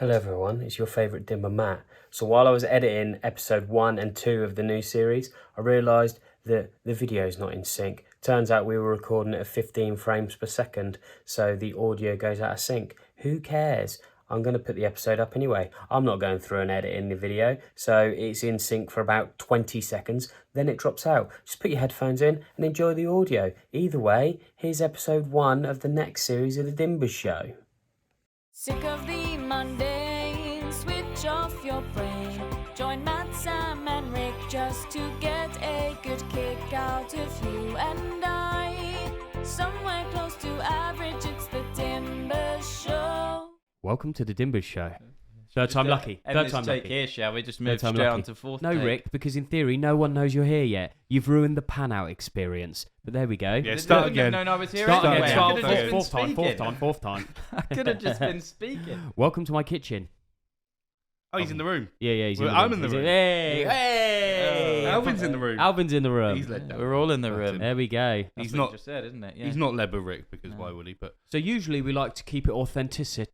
Hello everyone, it's your favourite dimmer Matt. So while I was editing episode 1 and 2 of the new series, I realised that the video's not in sync. Turns out we were recording at 15 frames per second, so the audio goes out of sync. Who cares? I'm going to put the episode up anyway. I'm not going through and editing the video, so it's in sync for about 20 seconds, then it drops out. Just put your headphones in and enjoy the audio. Either way, here's episode 1 of the next series of the Dimbers Show. Sick of the mundane, switch off your brain. Join Matt, Sam and Rick just to get a good kick out of you and I. Somewhere close to average, it's the Dimbers Show. Welcome to the Dimbers Show. Third time lucky. Third time take lucky. here, shall we? Just move Third time straight lucky. on to fourth No, take. Rick, because in theory, no one knows you're here yet. You've ruined the pan-out experience. But there we go. Yeah, start again. No, I was here Start anyway. again. I Start could have just been fourth speaking. time. I could have just been speaking. Welcome to my kitchen. Oh, he's in the room. Yeah, he's in Well, the room. I'm in the He's room. Hey! Alvin's in the room. Alvin's in the room. He's let down. We're all in the room. There we go. That's He's what not- you just said, isn't it? Yeah. He's not Leber Rick because why would he? But So usually we like to keep it authentic,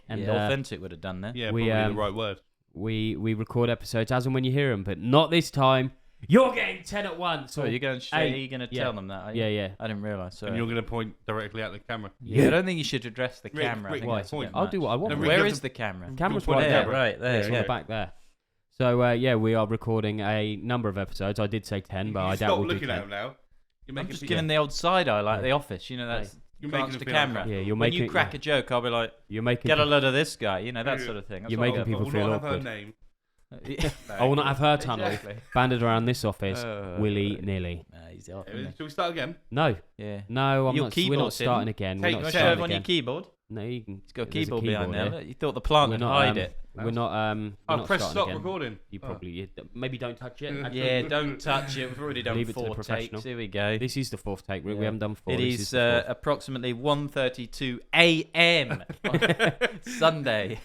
and authentic would have done there. yeah, We, probably the right word. we record episodes as and when you hear them, but not this time. You're getting 10 at once. So you're going to Hey, you're going to yeah. tell them that? Are you? Yeah. I didn't realise. And Sorry. you're going to point directly at the camera. Yeah, I don't think you should address the Rick, camera. I Rick, think why? that's a Point. bit I'll much. do what I want. No, with Rick, it. you Where have is to- the camera? Camera's point right there, there. right there. It's on Yeah. the back there. So we are recording a number of episodes. I did say 10, but I doubt Stop we'll do looking 10. at him now. You're I'm making just it- giving the old side eye like The Office. You know, that's You're glance making to it feel camera. Yeah, you're When making you crack a joke, I'll be like, You're making get a people, load of this guy. You know, that sort of thing. That's You're what making I'll people will feel not have her awkward. name. I will not have her tunnel Exactly. banded around this office Uh, willy-nilly. Nah, he's off. Shall we start again? No, Yeah. no, I'm Your not. We're keyboard's not starting hidden. again. Take- We're You not want to Take- show starting everyone your again. keyboard? No, you can. It's got a there's keyboard behind here. there. You thought the plant We're would not. hide it. We're not. We're Oh, not press starting stop again. recording. You Oh. probably maybe don't touch it. actually. Yeah, don't touch it. We've already done Leave it to the 4 professional. takes. Here we go. This is the fourth take. We Yeah. haven't done 4. It This is the fourth. approximately 1:32 a.m. on Sunday.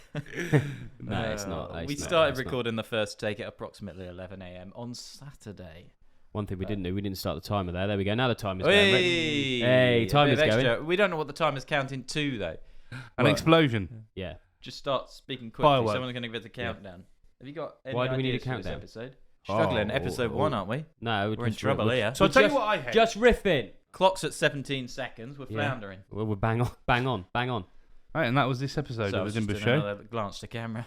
No, it's not. We It's not, started it's not. recording the first take at approximately 11 a.m. on Saturday. One thing we didn't do. We didn't start the timer there. There we go. Now the timer's Hey, going. Hey, a time bit is of going. extra. We don't know what the timer's counting to, though. An Well, explosion. Yeah. Just start speaking quickly. Firework. Someone's going to give us a countdown. Have you got any Why do we need a ideas for this countdown? episode? Struggling. Episode 1, aren't we? No, We're in trouble here. So I'll tell you what I hate. Just riffing. Clock's at 17 seconds. We're Yeah. floundering. Well, we're bang on. Right, and that was this episode So of it's the just Dimbers Show. another glance to camera.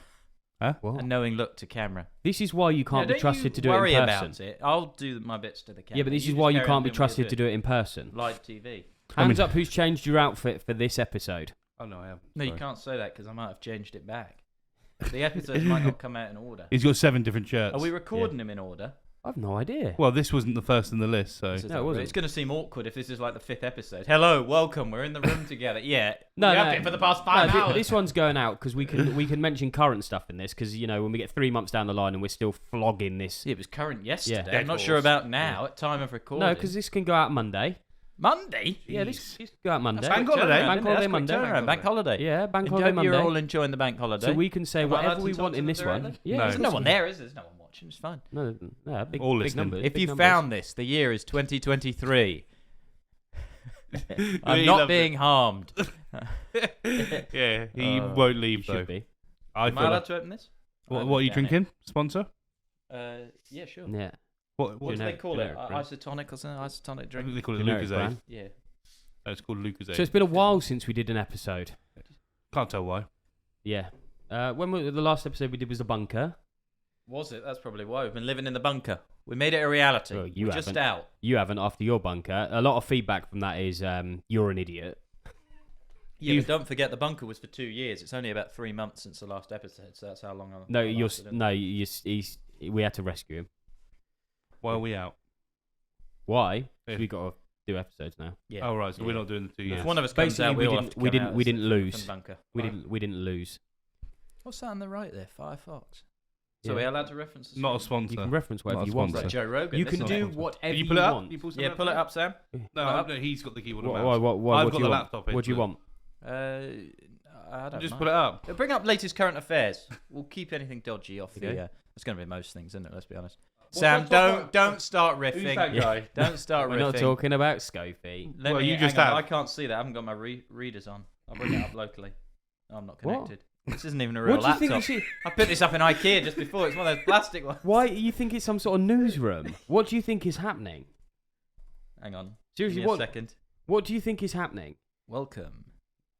What? A knowing look to camera. This is why you can't be Don't trusted you to do it worry in person. about it. I'll do my bits to the camera. Yeah, but this is just why you carry can't on be doing what trusted you're to do it in person. doing. Live TV. Hands up who's changed your outfit for this episode. Oh, no, I haven't. No, you Sorry. can't say that because I might have changed it back. The episodes might not come out in order. He's got 7 different shirts. Are we recording them in order? I've no idea. Well, this wasn't the first in the list, so. No, it wasn't. It's going to seem awkward if this is like the 5th episode. Hello, welcome. We're in the room together. Yeah. No, we no, have been for the past 5 no, hours. this one's going out because we can mention current stuff in this because when we get 3 months down the line and we're still flogging this. It was current yesterday. Yeah. I'm not sure about now at time of recording. No, because this can go out Monday. Monday. Yeah, this can go out Monday. That's Bank quick holiday. turnaround, Bank isn't it? holiday That's quick Monday. turnaround, Bank holiday. Yeah, bank And holiday hope Monday. you're all enjoying the bank holiday. So we can say Am I allowed whatever to we talk want to in them this one. directly? Yeah, No. There's no one there, is there? There's no one watching. It's fine. No, big, All big listening. numbers. If big you numbers. found this, the year is 2023. I'm He not loved being harmed. Yeah, he won't You leave, though. should be. I Am I feel allowed like- to open this? What are you Damn it. drinking? Sponsor? Yeah, sure. Yeah. What What do they Generic- call it? generic brand. Isotonic or something? Isotonic I drink? think they call it Generic Lucozade. brand. Yeah. It's called Lucozade. So it's been a while since we did an episode. Can't tell why. Yeah. When the last episode we did was the bunker. Was it? That's probably why. We've been living in the bunker. We made it a reality. Well, you We're just haven't. out. You haven't after your bunker. A lot of feedback from that is you're an idiot. Yeah, but don't forget the bunker was for 2 years. It's only about 3 months since the last episode, so that's how long I No, lasted in we had to rescue him. Why are we out? Why? 'Cause Yeah. we got to do episodes now. Yeah. Oh, right, so we're Yeah. not doing the 2 No. years. If one of us comes Basically, out, we all didn't- have to we come didn't- out we as didn't from lose. the bunker. We didn't lose. What's that on the right there? Firefox. So Yeah. we're allowed to reference the Not a screen? sponsor. You can reference whatever Not a you want. sponsor. Like Joe Rogan. You this can is do not- whatever you you pull it up? want. You pull Yeah, pull it up, Sam. No, no, he's got the keyboard and What, mouse. what I've do got you the want? laptop. What do you want? I don't Just know. put it up. Bring up latest current affairs. We'll keep anything dodgy off Okay. the. It's going to be most things, isn't it? Let's be honest. What's Sam, that talk don't start riffing. Who's that guy? Don't start We're riffing. not talking about Scopy. Let Well, me, you just hang on, have. I can't see that. I haven't got my readers on. I'll bring it up locally. Oh, I'm not What? connected. This isn't even a real What do you laptop. think? I picked this up in IKEA just before. It's one of those plastic ones. Why you think it's some sort of newsroom? What do you think is happening? Hang on. Seriously, Give me a what? second. What do you think is happening? Welcome.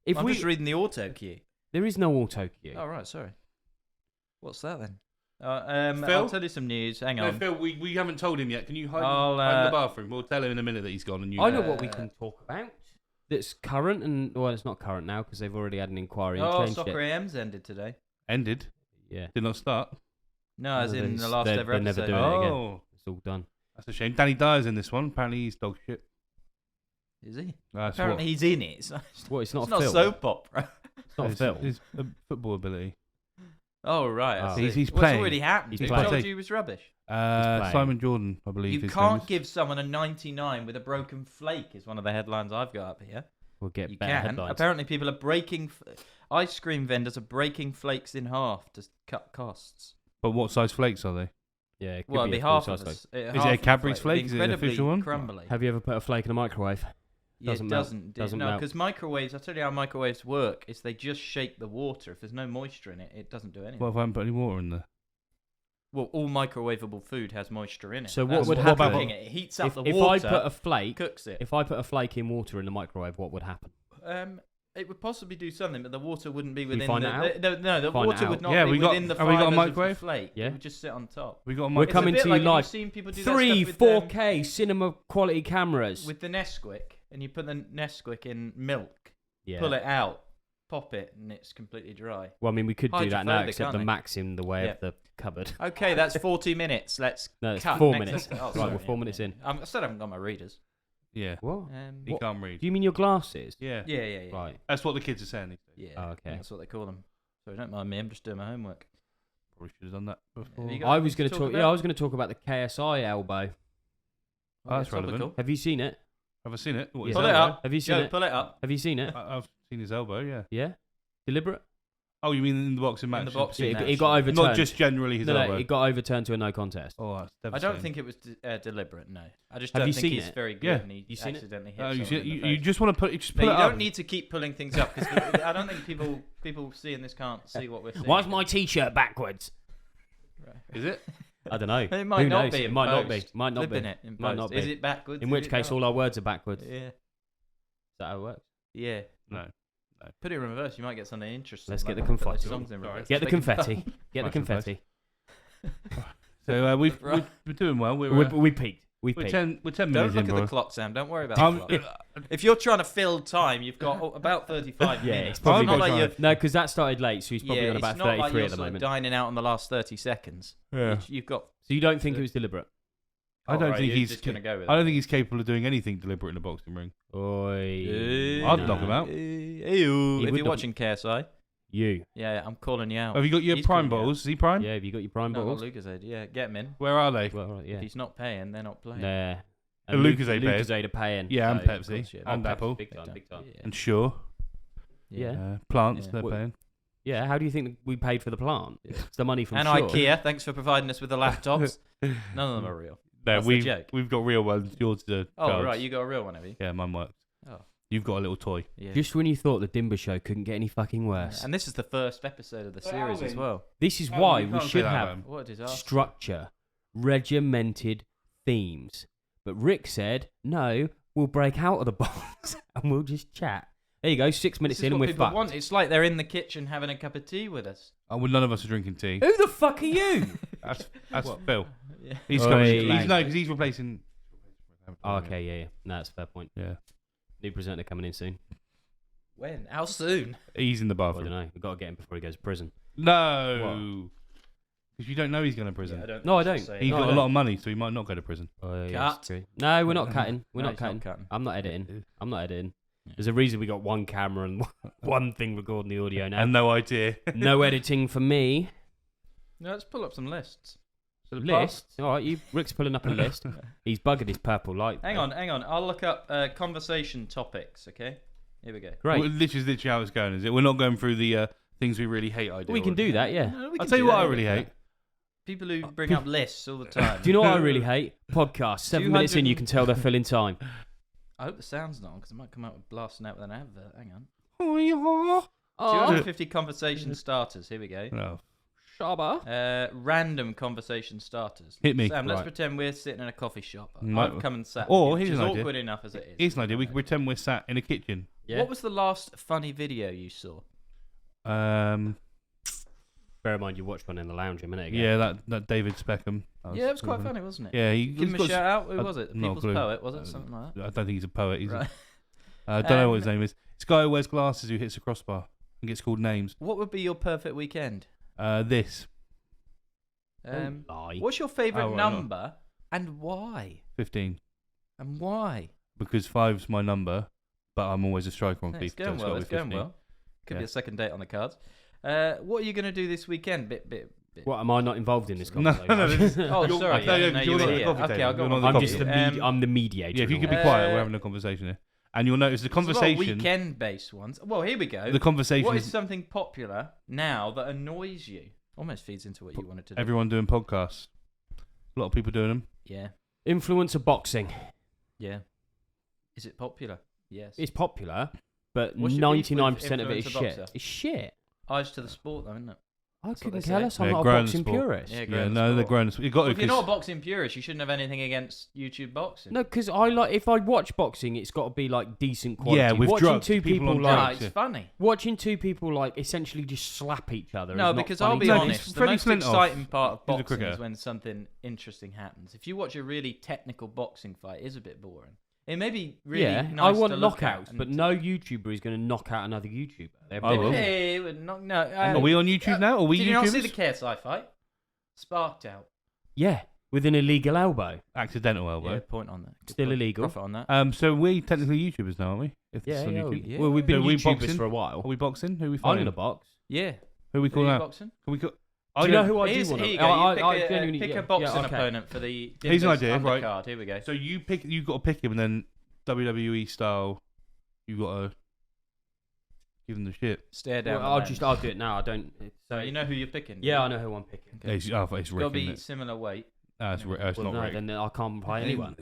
If I'm we, just reading the auto cue. there is no auto cue. Oh, right, sorry. What's that then? Phil? I'll tell you some news. Hang No, on. Phil, we haven't told him yet. Can you hide, I'll, hide in the bathroom? We'll tell him in a minute that he's gone. And you. I know what we can talk about. That's current and well, it's not current now because they've already had an inquiry and Oh, changed Soccer it. AM's ended today. Ended. Yeah. Did not start. No, as No, in they- the last they're- ever they're never episode. doing it again. Oh, It's all done. that's a shame. Danny Dyer's in this one. Apparently he's dog shit. Is he? That's Apparently he's in it. It's not, What? It's not it's a not film. soap opera. It's not a film. His football ability. Oh, right. I Oh. see. He's What's playing. already happened? He's Who playing. told you he was rubbish? playing. Simon Jordan, I believe. You his can't name is. give someone a 99 with a broken flake is one of the headlines I've got up here. We'll get You better can. headlines. Apparently people are breaking... ice cream vendors are breaking flakes in half to cut costs. But what size flakes are they? Yeah, it could Well, be it'd be a half full-size of us. flake. Is it a Cadbury's flake? Is it an Incredibly official one? crumbly. Have you ever put a flake in a microwave? Yeah, Doesn't it melt. doesn't. Doesn't no, melt. because microwaves, I'll tell you how microwaves work, is they just shake the water. If there's no moisture in it, it doesn't do anything. What if I haven't put any water in there? Well, all microwavable food has moisture in it. So what That's would what's happen- cooking it. It heats up If, the if water, I put a flake, cooks it. if I put a flake in water in the microwave, what would happen? It would possibly do something, but the water wouldn't be we within find the... it out? No, the Find it water out. would not Yeah, be we got- within the have we got a fibres microwave? of the flake. Yeah. It would just sit on top. We got a We're microwave. coming It's a to bit you like live. You've seen people do 3, that stuff with, 4K cinema quality cameras. with the Nesquik, and you put the Nesquik in milk, yeah. pull it out, pop it, and it's completely dry. Well, I mean, we could do that now, Hydrophobic, except aren't the they? Mac's in the way Yeah. of the cupboard. Okay, that's 40 minutes. Let's No, it's cut. 4 Next minutes. episode. Oh, Right, sorry, we're 4 minutes in. I still haven't got my readers. Yeah. What? He What? can't read. Do you mean your glasses? Yeah. Yeah. Right. That's what the kids are saying. Yeah. Oh, okay. That's what they call them. So don't mind me. I'm just doing my homework. Probably should have done that before. Have you got I was anything going to to talk talk. about? Yeah, I was going to talk about the KSI elbow. Oh, that's topical. relevant. Have you seen it? Have I seen it? What, Yeah. his Pull it elbow? up. Have you seen Joe, it? pull it up. Have you seen it? I've seen his elbow, yeah. Yeah. Deliberate? Oh, you mean in the boxing match? In the boxing Yeah, match. it got overturned. Not just generally his No, elbow. it got overturned to a no contest. Oh, that's I devastating. don't think it was deliberate. No, I just Have don't you think seen he's it? very good. Yeah. And he You seen it? accidentally hit No, you, someone in the you face. just want to just No, put you it don't up. need to keep pulling things up because I don't think people seeing this can't see what we're seeing. Why's my t-shirt backwards? Right. Is it? I don't know. It might Who not knows? be. It might not be. Might not Flipping be. it in Might post. not Is be. it backwards? In Is which it case, not? all our words are backwards. Is Yeah. that how it works? Yeah. No. Put it in reverse. You might get something interesting. Let's like get the put confetti. songs in Sorry. reverse. Get the Beg your confetti. pardon. Get the Right, confetti. So we're doing well. We peaked. We We're peaked. 10 Don't minutes look in, at bro. the clock, Sam. Don't worry about the clock. If you're trying to fill time, you've got about 35 Yeah, minutes. it's probably not gonna like you're, No, because that started late, so he's probably yeah, on about it's not like 33 you're at the sort of moment. dining out in the last 30 seconds. Yeah. You've got. So you don't think it was deliberate? I don't think you're he's just going to go with I don't it. think he's capable of doing anything deliberate in a boxing ring. Oi. I'd knock him out. If would you're knock watching KSI, You. yeah, I'm calling you out. Have you got your He's prime calling you out. balls? Is he prime? Yeah, have you got your prime No, balls? Lucas Aid. Yeah, get him in. Where are they? Well, right, yeah. If he's not paying, they're not playing. Nah. And Lucozade paying. Lucozade are paying. Yeah, and so- Pepsi. course, yeah. And Pepsi, Apple. Big time, big time. And Sure. Yeah. Plants, Yeah. they're What- paying. Yeah, how do you think we paid for the plant? Yeah. It's the money from And Sure. IKEA, thanks for providing us with the laptops. None of them are real. No, That's the joke. we've got real ones. Yours are Oh, cards. right, you got a real one, have you? Yeah, mine works. Oh. You've got a little toy. Yeah. Just when you thought the Dimbers Show couldn't get any fucking worse. And this is the first episode of the series as well. This is Oh, why you we can't say should that, have man. What a disaster. structure, regimented themes. But Rick said, no, we'll break out of the box and we'll just chat. There you go, 6 minutes This is in and what we're people fucked. want. It's like they're in the kitchen having a cup of tea with us. Oh, well, none of us are drinking tea. Who the fuck are you? That's Phil. Yeah. He's Oi, coming. like- He's no, because he's replacing. Oh, okay, yeah. No, that's a fair point. Yeah. New presenter coming in soon. When? How soon? He's in the Well, I don't bathroom. know. We've got to get him before he goes to prison. No. Because you don't know he's going to prison. No, I don't. He's No, got I a don't. lot of money, so he might not go to prison. Oh, yeah, Cut. that's true. No, we're not cutting. We're No, not he's not cutting. cutting. I'm not editing. I'm not editing. Yeah. There's a reason we got one camera and one thing recording the audio now. And no idea. No editing for me. No, let's pull up some lists. List. All right, Rick's pulling up a list. He's buggered his purple light. Hang on. I'll look up conversation topics, okay? Here we go. Great. Well, this is literally how it's going, is it? We're not going through the things we really hate idea. We can do that, yeah. No, we I'll can tell you do what that. I really hate. People who bring up lists all the time. Do you know what I really hate? Podcasts. 7 minutes in, you can tell they're filling time. I hope the sound's not on because it might come out with blasting out with an advert. Hang on. Oh, 250 conversation starters. Here we go. No. Shabba. Random conversation starters. Hit me. Sam, let's Right. pretend we're sitting in a coffee shop. Right. I've come and sat. Or with you, here's which an is idea. awkward enough as it is. Here's an idea. We can pretend we're sat in a kitchen. Yeah. What was the last funny video you saw? Bear in mind, you watched one in the lounge a minute ago. Yeah, that David Speckham. Yeah, it was quite funny, wasn't it? Yeah, Give him a shout out. Who was it? The no People's clue. Poet, was it? Something like that? I don't think he's a poet. He's Right. I don't know what his name is. This guy who wears glasses who hits a crossbar and gets called names. What would be your perfect weekend? This Don't lie. What's your favourite Oh, right, no. number and why? 15 And why? because 5's my number, but I'm always a striker on No, FIFA. it's so going it's well. gotta It's be going 15. well. Could be Yeah. a second date on the cards. What are you going to do this weekend? Bit. What, am I not involved in this No, conversation? no, this is- Oh, You're- sorry. no, Yeah, you're no, not you at were the here. coffee Okay, table. I'll go You're on. not at I'm the just coffee I'm the mediator. Yeah, if you of could be all. quiet, we're having a conversation here. And you'll notice the There's a lot of conversation. weekend-based ones. Well, here we go. The conversation What is is something popular now that annoys you? Almost feeds into what you wanted to do. everyone doing podcasts. A lot of people doing them. Yeah. Influencer boxing. Yeah. Is it popular? Yes. It's popular, but What's your beef with 99% of it is influencer shit. boxer? It's shit. Eyes to the sport, though, isn't it? I what couldn't they care say. less. I'm Yeah, not a growing boxing sport. purist. Yeah, Yeah, growing no, they're sport. growing. You got Well, to. if you're not a boxing purist, you shouldn't have anything against YouTube boxing. No, because I like if I watch boxing, it's got to be like decent quality. Yeah, with watching drugs, two people people on No, like drugs. it's funny. watching two people like essentially just slap each other. No, is not because funny I'll be to me. No, honest, it's the Freddie most Flintoff. exciting part of He's a boxing cricketer. is when something interesting happens. If you watch a really technical boxing fight, it is a bit boring. It may be really yeah, nice I want to look at knockouts, and but no YouTuber is going to knock out another YouTuber. They're I big. will. Hey, it would not, no. Are we on YouTube now? Are we Did you not see YouTubers? the KSI fight? Sparked out. Yeah, with an illegal elbow. Accidental elbow. Yeah, point on that. Good Still point. illegal. Profit on that. So we technically YouTubers now, aren't we? If this Yeah, is on yeah, YouTube. yeah. Well, we've been So we YouTubers boxing? for a while. Are we boxing? Who are we I'm fighting? in a box. Yeah. Who are we Who calling are you out? boxing? Can we go? Do you know who I do Here's, want here you to? go. You genuinely- pick yeah, a boxing yeah, okay. opponent for the Here's an Dimbers idea, right. undercard. Here we go. So you pick. You got to pick him, and then WWE style. You got to give him the shit. Stare down. Well, the lens. I'll do it now. I don't. So you know who you're picking? Yeah, I know who I'm picking. Okay. It's It's Rick, got to be isn't it? similar weight. It's Well, not no, Rick. then I can't play anyone.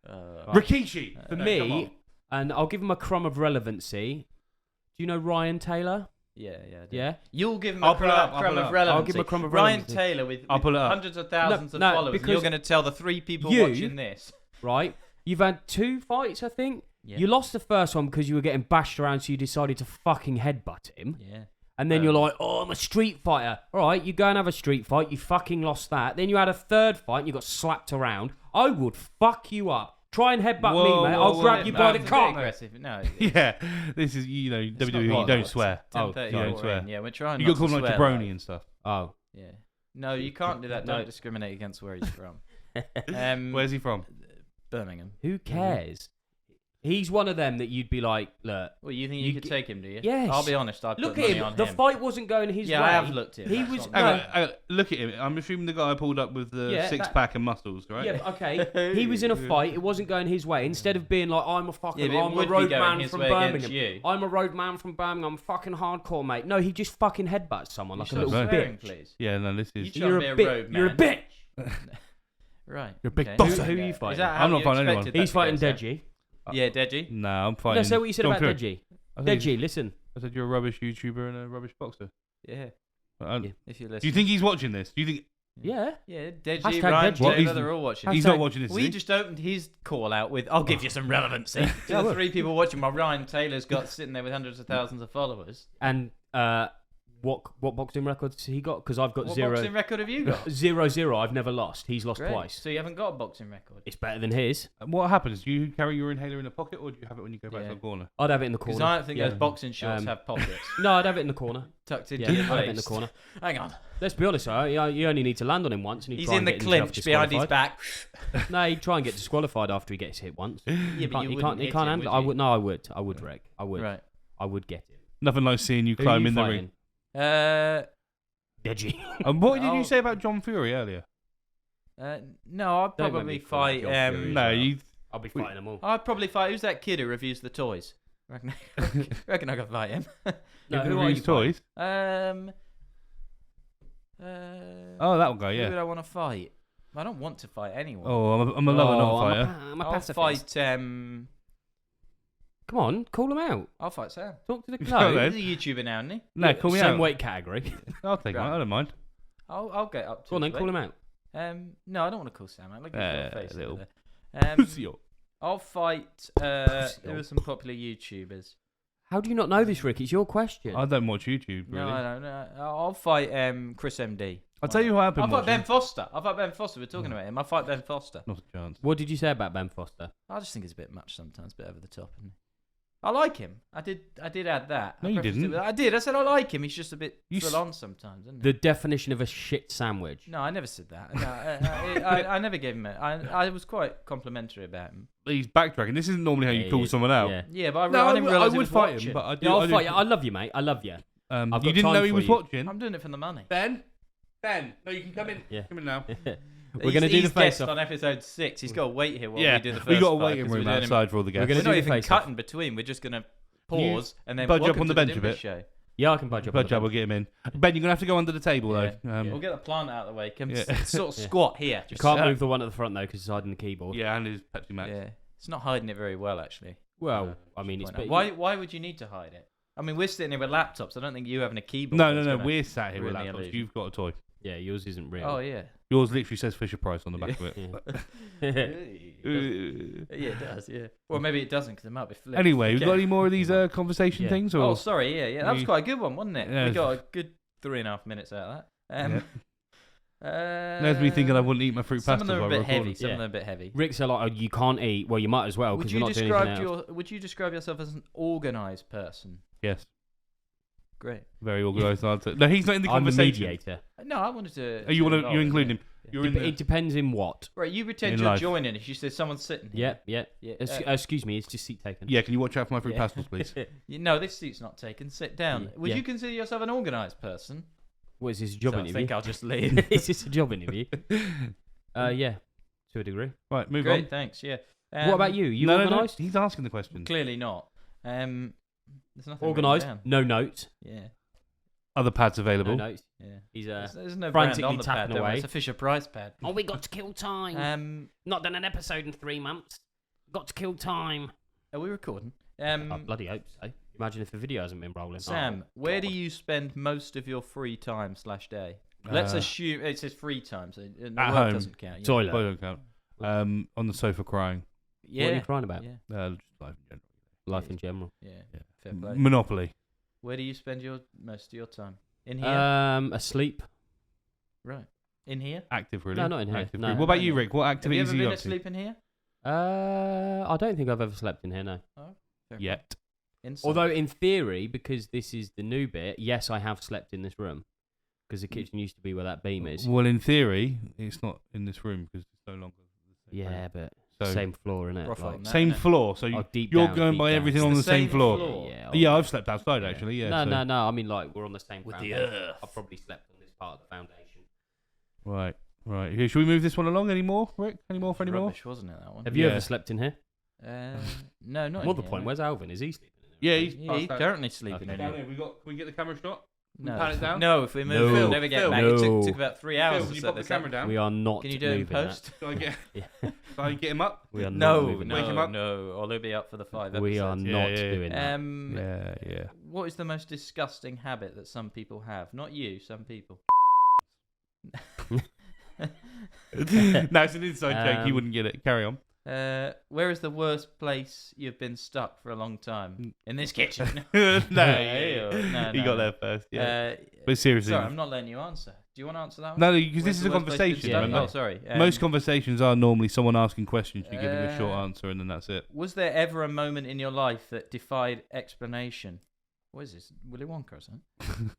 Uh, Rikishi. For No, come me, on. and I'll give him a crumb of relevancy. Do you know Ryan Taylor? Yeah, yeah. I do. Yeah. You'll give him I'll a pull it up, I'll crumb pull it of up. relevancy. I'll give him a crumb of Ryan relevancy. Taylor with, I'll with pull it up. hundreds of thousands of no, followers. And you're because going to tell the three people you- watching this. Right. You've had 2 fights, I think. Yeah. You lost the first one because you were getting bashed around, so you decided to fucking headbutt him. Yeah. And then Um, you're like, oh, I'm a street fighter. All right, you go and have a street fight. You fucking lost that. Then you had a third fight and you got slapped around. I would fuck you up. Try and headbutt Whoa, me, mate. whoa, I'll whoa, grab whoa. you No, by it's the a bit cock. aggressive. No. Yeah, this is not WWE. like Don't that. swear. Oh, 10:30 you don't we're swear. in. Yeah, we're trying You not got called to like swear, jabroni like. and stuff. Oh. Yeah. No, you can't do that. No. Don't discriminate against where he's from. Where's he from? Birmingham. Who cares? He's one of them that you'd be like, look. Well, you think You you could g- take him, do you? Yes. I'll be honest. I Look put at money him. on The him. fight wasn't going his Yeah, way. I have looked at him. He That's was. what Hang I'm no, on, hang on. Look at him. I'm assuming the guy I pulled up with the Yeah, six pack and muscles, right? Yeah, but okay. He was in a fight. It wasn't going his way. Instead of being like, I'm a fucking, Yeah, but it I'm a would be road going man his from way against Birmingham. you. I'm a road man from Birmingham. I'm fucking hardcore, mate. No, he just fucking headbutts someone You like a stop little swearing, bitch. please. Yeah, no, this You is. try You're and a be a bitch. road You're a man. bitch. Right. You're a big okay. boss. Who are you Is fighting? that how I'm not you fighting anyone. expected that He's to go, fighting Sam? Deji. Yeah, Deji. Nah, I'm fighting. No, say what you said John about Fury. Deji. I said, Deji, listen. I said you're a rubbish YouTuber and a rubbish boxer. Yeah. Yeah. If you listen. Do you think he's watching this? Do you think Yeah. Yeah, Deji, Hashtag Ryan, Deji. What, Taylor, he's- they're all watching. he's Hashtag- not watching this? We is he? just opened his call out with, I'll give you some relevancy. To Yeah, I the will. 3 people watching while Ryan Taylor's got sitting there with hundreds of thousands of followers. And what boxing records has he got? Because I've got What zero. boxing record have you got? 0-0. I've never lost. He's lost Great. twice. So you haven't got a boxing record? It's better than his. What happens? Do you carry your inhaler in the pocket, or do you have it when you go back Yeah. to the corner? I'd have it in the Because corner. I don't think Yeah. those boxing shorts Um, have pockets No, I'd have it in the corner. tucked into Yeah, your I'd have it in the waist. corner. Hang on. Let's be honest, though. You only need to land on him once, and he'd He's try in and the get himself clinch behind his disqualified. back. No, he'd try and get disqualified after he gets hit once. Yeah, but He you can't wouldn't hit him, handle it. would I you? would. No, I would. I would, Rick. I would. Right. I would get it. Nothing like seeing you Who climb are you in the fighting? ring. Deji. And what did Oh. you say about John Fury earlier? No, I'd Don't make probably me call out fight. John Fury. No, you. I'll be fighting them all. I'd probably fight. Who's that kid who reviews the toys? Reckon I could fight him. No, you who are you use toys. Oh, Oh, that guy. Who Yeah. would I want to fight? I don't want to fight anyone. Oh, I'm a lower Oh, non-fighter. I'm a I'll pacifist. fight. Come on, call him out. I'll fight Sam. Talk to the No, no. then. He's a YouTuber now, isn't he? No, call me Same out. weight category. I'll take Right. one. I don't mind. I'll get up to Go on then, his call weight. him out. No, I don't want to call Sam out. Look at his little face. little over there. Pussy up. I'll fight. There are some popular YouTubers. How do you not know this, Rick? It's your question. I don't watch YouTube, really. No, I don't know. I'll fight Chris MD. I'll tell you what I'll happened. fight Ben Foster. We're talking about him. I'll fight Ben Foster. Not a chance. What did you say about Ben Foster? I just think it's a bit much sometimes, a bit over the top. Isn't he? I like him. I did add that. No, I you prefaced it didn't. with- I did. I said I like him. He's just a bit You full on sometimes, isn't he? The definition of a shit sandwich. No, I never said that. No, I never gave him a... I was quite complimentary about him. He's backtracking. This isn't normally how you call someone out. Yeah. Yeah, but No, I didn't realise I he would was fight watching. him, but I do. Yeah, I'll I do- fight you. I love you, mate. I love you. I've you got didn't time know he for was you. watching. I'm doing it for the money. Ben, no, you can come in. Yeah. Come in now. We're going to do the He's face guest off. on episode 6. He's got to wait here while Yeah, we do the first we got a part, waiting 'cause room we're doing him- outside for all the guests. gonna We're do not the even face off. cutting between. We're just going to pause and then budge up welcome on the to bench a Dimbers bit. Show. Yeah, I can budge up. on Budge the up, we'll bench. get him in. Ben, you're gonna have to go under the table Yeah. though. We'll get the plant out of the way. Come Yeah. sort of squat here. You Just can't move the one at the front though because it's hiding the keyboard. Yeah, and his Pepsi Max. Yeah, it's not hiding it very well actually. Well, I mean, it's Point out. Why would you need to hide it? I mean, we're sitting here with laptops. I don't think you having a keyboard. No, is gonna we're sat here with ruin the laptops. illusion. You've got a toy. Yeah, yours isn't real. Oh yeah. Yours literally says Fisher Price on the back of it. Yeah. Yeah, it does. Yeah. Well, maybe it doesn't because it might be flipped. Anyway, we got Okay. any more of these conversation Yeah. things? Or Oh, sorry. Yeah. That was We- quite a good one, wasn't it? Yeah. We got a good 3.5 minutes out of that. there's me thinking I wouldn't eat my fruit Some pastas of them are a while bit we're heavy. recording. Some Yeah. of them are a bit heavy. Rick said, like, oh, you can't eat. Well, you might as well Would because you we're not doing anything describe else. Would you describe yourself as an organised person? Yes, Great. very organised answer. No, he's not in the I'm the conversation. mediator. No, I wanted to. Oh, you want to? involve You it, include yeah. him. You're in It depends in what. Right, you pretend In you're life. joining. If you said someone's sitting. Here. Yeah. Yeah. Excuse me, it's just seat taken. Yeah, can you watch out for my fruit Yeah. pastas, please? No, this seat's not taken. Sit down. Yeah. Would Yeah. you consider yourself an organised person? What is this, a job So I interview? think I'll just leave. Is this a job interview? Yeah, to a degree. Right, move Great, on. thanks. Yeah. What about you? You No, no, no, organised? he's asking the question. Clearly not. There's nothing. Organised? written No notes. down. Yeah. Other pads No available. notes. Yeah. He's There's no frantically brand on the pad. tapping Don't worry, away. It's a Fisher Price pad. Oh, we got to kill time. Not done an episode in 3 months. Got to kill time. Are we recording? I bloody hope so. Imagine if the video hasn't been rolling. Sam, Oh, where do God. you spend most of your free time / day? Let's assume it says free time, so the work home. doesn't count. Yeah. Toilet. Boy, don't count. On the sofa crying. Yeah. What are you crying about? Yeah. Just life in general. Life in general. Yeah. Yeah. Fair play. Monopoly. Where do you spend most of your time? In here? Asleep. Right. In here? Active, really. No, not in here. Active, No. really. What about No, you, no. Rick? What Have you activities ever are you been up to? asleep in here? I don't think I've ever slept in here, no. Fair Yet. play. Inside. Although, in theory, because this is the new bit, yes, I have slept in this room. Because the kitchen used to be where that beam is. Well, in theory, it's not in this room because it's no longer the same Yeah, room. but So- same floor, innit? Rough Like, on that. Same innit? floor. So oh, deep you're down, going deep by down. everything It's on the the same same floor. floor. Yeah, Yeah, oh, I've slept outside actually. Yeah. no, so- no, no. I mean, like, we're on the same With the foundation. earth. I've probably slept on this part of the foundation. Right, right. Here, should we move this one along any more, Rick? Any more for any more? Rubbish, wasn't it, that one? Have you Yeah. ever slept in here? No, not More in the here, point, no. where's Alvin? Is he sleeping in Yeah, here? he's Yeah, he's past that. currently sleeping Okay. in Down here. here. Can we get the camera shot? No. Pan it down? No, if we move, No. we'll never get Phil. back. It No. took about 3 hours Phil, to can you set pop the this camera up. down? We are not Can you do it in moving that. post? Can I get? Yeah. Can I get him up? We are not No, moving Wake him no, up. no. Or he'll be up for the 5 episodes. We are Yeah, not yeah. doing that. Yeah, yeah. What is the most disgusting habit that some people have? Not you, some people. No, it's an inside joke. He wouldn't get it. Carry on. Where is the worst place you've been stuck for a long time? In this kitchen. No, No, he no, got no. there first. Yeah, Uh, but seriously, sorry, I'm not letting you answer. Do you want to answer that one? no, because Where's this is the a worst place you've been conversation. Yeah, stuck? Remember, Oh, sorry. most conversations are normally someone asking questions, you giving a short Uh, answer, and then that's it. Was there ever a moment in your life that defied explanation? What is this? Willy Wonka or something?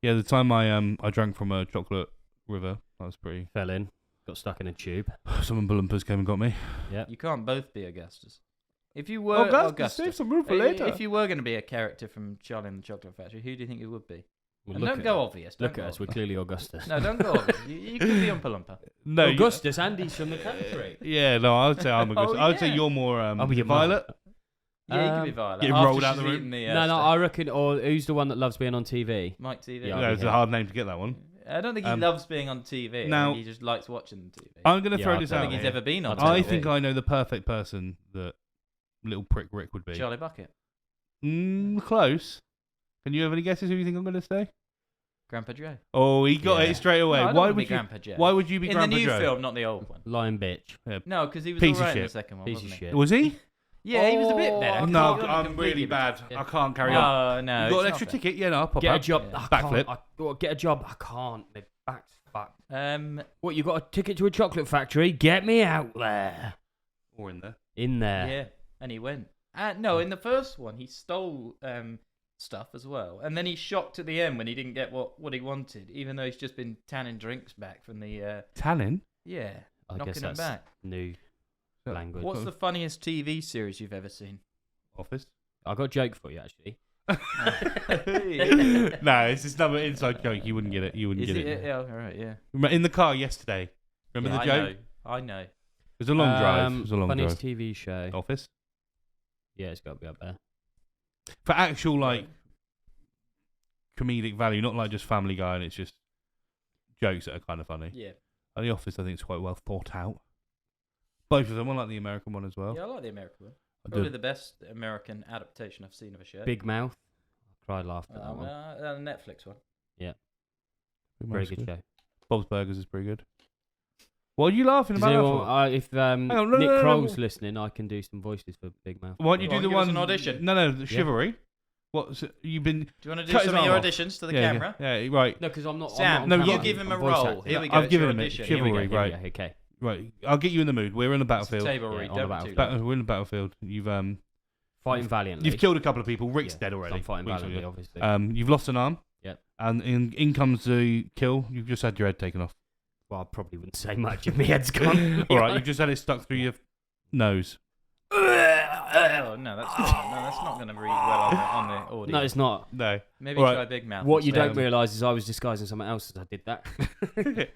Yeah, the time I drank from a chocolate river, that was pretty. Fell in, got stuck in a tube. Some Olympus came and got me. You can't both be Augustus. If you were Augustus, save some room for i- later. if you were going to be a character from Charlie and the Chocolate Factory, who do you think it would be? Well, And look don't at- go obvious. Look don't at go us, we're obvious. clearly Augustus. No, don't go obvious. You could be on Palumpa. No, you- Augustus, Andy's from the country. Yeah, no, I would say I'm Augustus. Oh, I would say yeah. you're more I'll be your Violet. Yeah, you could be Um, Violet. get him After rolled out she's the room. eaten the, No, no, steak. I reckon, or who's the one that loves being on TV? Mike TV. Yeah, No, I'll it's be a him. hard name to get that one. I don't think he Um, loves being on TV. now- I think he just likes watching TV. I'm going to Yeah, throw I this I don't out. think he's here. ever been on I'll I tell TV. think I know the perfect person that little prick Rick would be? Charlie Bucket. Close. Can you have any guesses who you think I'm going to say? Grandpa Joe. Oh, he got it straight away. No, I don't Why wanna would be you? Grandpa Joe. Why would you be in Grandpa the new Joe? film, not the old one? Lying bitch. No, because he was Piece of alright in the shit. second one, Piece of wasn't shit. Was he? Yeah, he was a bit better. No, Can't I'm completely really be- bad. Yeah. I can't carry on. No, You got it's an not extra fair. ticket? Yeah, no, I'll pop Get a up. job. Yeah. I can't. Backflip. Get a job. I can't. My back's fucked. Um, What, you got a ticket to a chocolate factory? Get me out there. Or in there. In there. yeah, and he went. No, in the first one, he stole stuff as well, and then he's shocked at the end when he didn't get what he wanted, even though he's just been tanning drinks back from the Tannin? yeah, I guess knocking them that's back. new language. What's the funniest TV series you've ever seen? Office? I got a joke for you, actually. No, it's just another inside joke. You wouldn't get it. You wouldn't Is get it? it. Yeah, all right, yeah. In the car yesterday. Remember the joke? I know. It was a long drive. It was a long Funniest drive. TV show. Office? Yeah, it's got to be up there. For actual, like, comedic value, not like just Family Guy and it's just jokes that are kind of funny. Yeah. And The Office, I think, is quite well thought out. Both of them. I like the American one as well. Yeah, I like the American one. I Probably do. the best American adaptation I've seen of a show. Big Mouth. I cried laughing at that one. The Netflix one. Very good show. Bob's Burgers is pretty good. What are you laughing Does about? anyone, That for? if on, no, Nick no, no, Kroll's no. listening, I can do some voices for Big Mouth. Why don't you Go do on, the give us one? an audition. No, the Chivalry. What you've been? Do you want to do Cut some his of your arm off. auditions to the Yeah, camera? Yeah, right. No, because I'm not. Sam, I'm not on no, camera. you give him I'm a voice role. acting. Here we go. I've it's given your him it. audition. Here we go, Chivalry, here we right. go, okay. Right. I'll get you in the mood. We're in the It's the battlefield. table Yeah, read. on the Don't be too battlefield. loud. We're in the battlefield. Fighting valiantly. You've killed a couple of people. Rick's Yeah, dead already. I'm fighting Rick's valiantly, already obviously. You've lost an arm. Yep. And in comes the kill. You've just had your head taken off. Well, I probably wouldn't say much if my head's gone. All right. You've just had it stuck through your nose. Oh, no, that's not going to read well on the audio. No, it's not. No. Maybe All right. try Big Mouth. What you instead. don't realise is I was disguising someone else as I did that.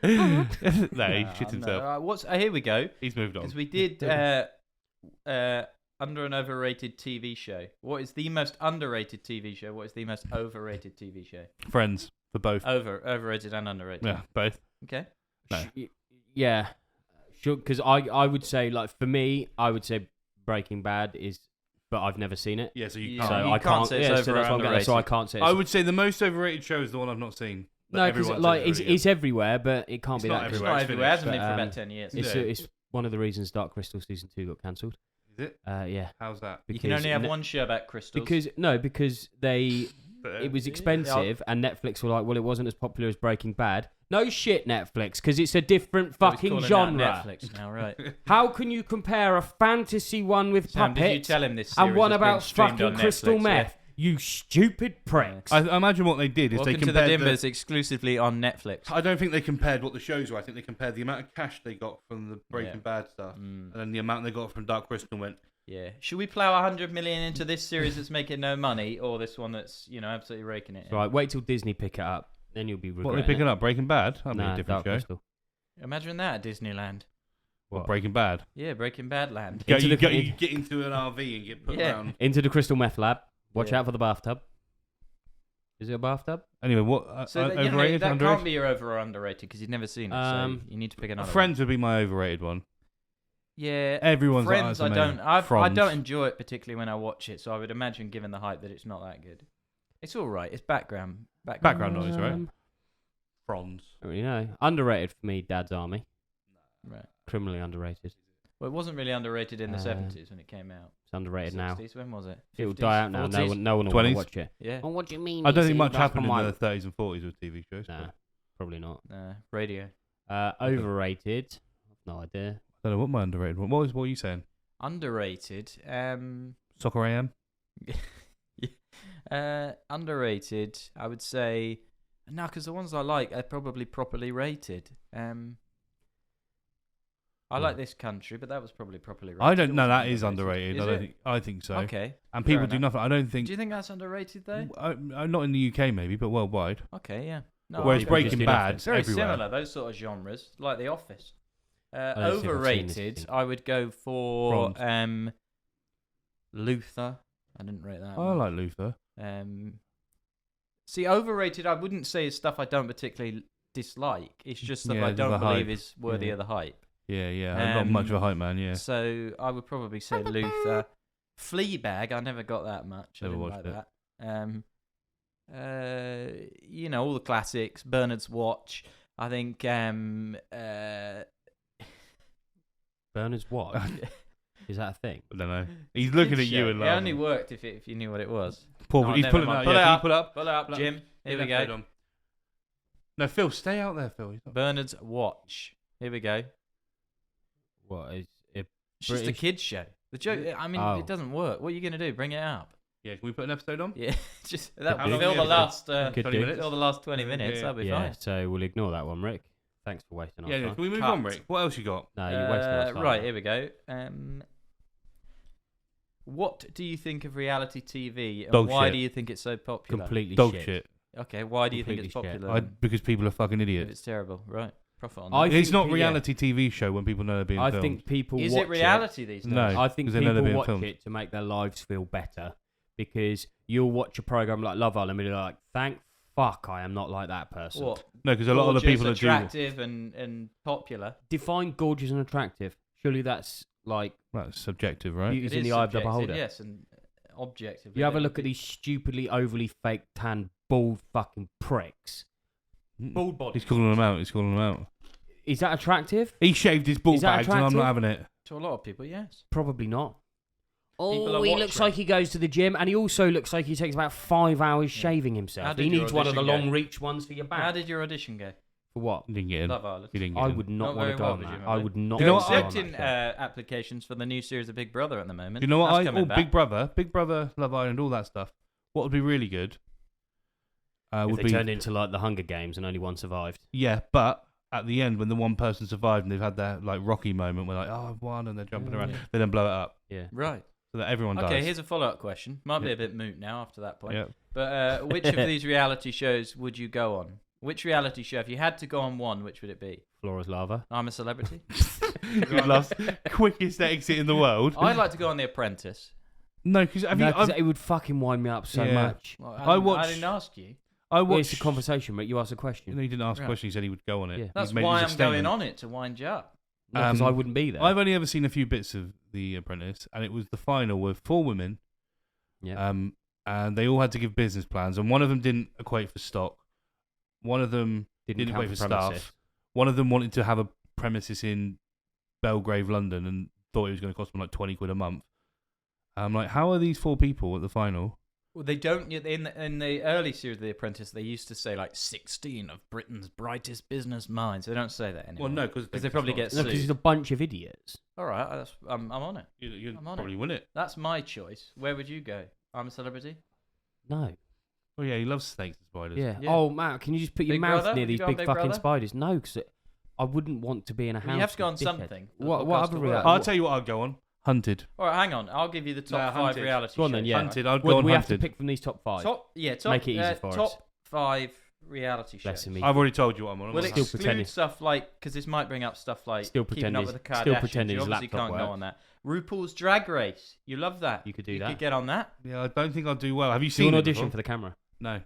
No, he shit No. himself. Here we go. He's moved on. Because we did under and overrated TV show. What is the most underrated TV show? What is the most overrated TV show? Friends for both. Overrated and underrated. Yeah, both. Okay. No. Yeah. Sure, because I would say, like, for me, I would say Breaking Bad is, but I've never seen it. Yeah, so you You- can't. So you I can't can't say it's yeah, over so or that's what I'm getting at, so I underrated. can't say I would say the most overrated show is the one I've not seen. that No, because everyone like says is really it's everywhere, but it can't It's be not that. It's everywhere. not It's everywhere. It hasn't been finished. for But, about 10 years. It's, Yeah. it's one of the reasons Dark Crystal season 2 got cancelled. Is it? Yeah, How's that? You can because only have Ne- one show about crystals. because it was expensive, and Netflix were like, well, it wasn't as popular as Breaking Bad. No shit, Netflix, because it's a different I was fucking calling out genre. Netflix now, right? How can you compare a fantasy one with Sam, did you puppets tell him this and series one has been about streamed fucking on crystal Netflix, meth? You stupid pricks. I imagine what they did is Welcome they to the compared Dimbers exclusively on Netflix. I don't think they compared what the shows were. I think they compared the amount of cash they got from the Breaking Yeah. Bad stuff Mm, and then the amount they got from Dark Crystal and went, yeah. Should we plow 100 million into this series that's making no money, or this one that's absolutely raking it? In? Right, wait till Disney pick it up, then you'll be regretting what are they picking it. up? Breaking Bad? That'd be Nah, a different Dark show. Crystal. Imagine that at Disneyland. What, Breaking Bad? Yeah, Breaking Bad land. Go, Into you, the- go, you get into an RV and get put Yeah. around. Into the crystal meth lab. Watch Yeah. out for the bathtub. Is it a bathtub? Anyway, what So that, overrated? that underrated? can't be your over or underrated because you've never seen it. So you need to pick another. Friends would be my overrated one. One. Yeah. Everyone's like, Friends, "Oh, I it's don't. amazing." I Franz. don't enjoy it particularly when I watch it. So I would imagine, given the hype, that it's not that good. It's all right. It's background. Background noise, right? Franz. Don't really know. Underrated for me, Dad's Army. Right. Criminally underrated. Well, it wasn't really underrated in the Uh, 70s when it came out. It's underrated now. 60s, when was it? It will 50s, die out now. 40s? No one will want to 20s? watch it. Yeah. Oh, what do you mean? I don't It's think in much black happened and in the white? 30s and 40s with TV shows. Nah, but probably not. Radio. Overrated. No idea. I don't know what my underrated one. What are you saying? Underrated. Soccer AM? Underrated. I would say no, because the ones I like are probably properly rated. I like This Country, but that was probably properly rated. I don't It know. wasn't That is underrated. Is it? I think so. Okay. And fair people do enough. nothing. I don't think. Do you think that's underrated though? Not in the UK maybe, but worldwide. Okay, yeah. No, Whereas I think Breaking just Bad, enough. very everywhere. similar, those sort of genres, like The Office. don't think I've seen this Overrated, thing. I would go for Bronze. Luther. I didn't rate that. I much. like Luther. See, overrated, I wouldn't say is stuff I don't particularly dislike. It's just stuff Yeah, I the don't believe hype. is worthy Yeah. of the hype. Yeah. I'm not much of a hype man. Yeah. So I would probably say Luther. Fleabag, I never got that much. I Never didn't watched like that. You know, all the classics. Bernard's Watch. I think. Bernard's Watch. Is that a thing? I don't know. He's looking at you and It laughing. only worked if you knew what it was. Paul, Oh, he's never pulling mind. up. Pull Yeah, it can you up. pull up? Pull it up, Pull up. Jim. Here we Get that go. on. No, Phil, stay out there, Phil. Bernard's Watch. Here we go. What is it? It's just a British? kids show. The joke. I mean, Oh. it doesn't work. What are you gonna do? Bring it up? Yeah, can we put an episode on? Yeah, just that How long fill is the the last Could 20 do. minutes? fill the last 20 minutes. Yeah. That'll be Yeah, fine. so we'll ignore that one, Rick. Thanks for wasting our Yeah, time. can we move Cut. on, Rick? What else you got? No, you're wasting our time. Right, here we go. What do you think of reality TV, and Dog why shit. do you think it's so popular? Completely Dog shit. shit. Okay, why do you think it's Completely shit. popular? Because people are fucking if idiots. it's terrible, right? Profit on I that. It's think not pe- reality TV show when people know they're being I filmed. think people Is watch it reality these days? No. I think 'cause they know they're people being watch filmed. it to make their lives feel better because you'll watch a program like Love Island and be like, thank fuck I am not like that person. What? No, because a lot of the Gorgeous, people that do. attractive and popular. Define gorgeous and attractive. Surely that's like That's subjective, right? beauty's It in is the eye of the subjective, beholder. Yes, and objective. You have a look at these stupidly overly fake tan bald fucking pricks. Bald body. He's calling them out. He's calling them out. Is that attractive? He shaved his ball Is that bags, and I'm attractive? not having it. To a lot of people, yes. Probably not. People Oh, are he looks watching. like he goes to the gym, and he also looks like he takes about 5 hours shaving How himself. did He your needs one of the audition go? long reach ones for your back. How did your audition go? For what? He didn't get in. Love Island. He didn't get I in. would not Not want very to go well, on that. I presumably. would not You know want what, to go on accepting that show. applications for the new series of Big Brother at the moment. You know what? That's coming back. Big Brother, Love Island, all that stuff. What would be really good? If Would they be turned into like the Hunger Games and only one survived. yeah, but at the end when the one person survived and they've had that like Rocky moment where like I've won and they're jumping around, they then blow it up Yeah. Right. so that everyone Okay, dies. here's a follow-up question. Might be Yeah. a bit moot now after that point. Yeah. But which of these reality shows would you go on? Which reality show, if you had to go on one, which would it be? Flora's lava. I'm a Celebrity. Good luck. Quickest exit in the world. I'd like to go on The Apprentice. No, because No, 'cause it would fucking wind me up so Yeah. much. Well, I I didn't ask you. I Well, it's watched. a conversation, but you asked a question. No, he didn't ask a Right. question. He said he would go on it. Yeah. That's He's made why it I'm as a going statement. on it, to wind you up. Because I wouldn't be there. I've only ever seen a few bits of The Apprentice, and it was the final with 4 women. Yeah. And they all had to give business plans, and one of them didn't equate for stock. One of them didn't count equate for for premises. staff. One of them wanted to have a premises in Belgrave, London, and thought it was going to cost them like 20 quid a month. I'm like, how are these 4 people at the final? Well, they don't. In the early series of The Apprentice, they used to say like 16 of Britain's brightest business minds. They don't say that anymore. Well, no, because they probably get No, because sued. it's a bunch of idiots. All right, I'm on it. You'd I'm on probably win it. That's my choice. Where would you go? I'm a Celebrity. No. Oh yeah, he loves snakes and spiders. Yeah. Yeah. Oh, Matt, can you just put your Big mouth Brother? near Would you these go on big Big fucking Brother? spiders? No, because I wouldn't want to be in a house. Well, you have to go on with dickheads. something. for the What podcast other to reality? work. I'll tell you what I'd go on. Hunted. All right, hang on. I'll give you the top 5 Hunted. reality Go on shows. then, yeah. Hunted. I'd Well, go on we have Hunted. to pick from these top 5. Top Make it easy for us. top 5 reality Bless shows. him, he- I've already told you what I'm on. We'll Still exclude pretending. stuff like, because this might bring up stuff like Still keeping pretend up his- with the still Kardashians. pretend You his obviously laptop can't go works. on that. RuPaul's Drag Race. You love that. You could do You that. could get on that. Yeah, I don't think I'll do well. Have you Do seen an it audition before? for the camera. No.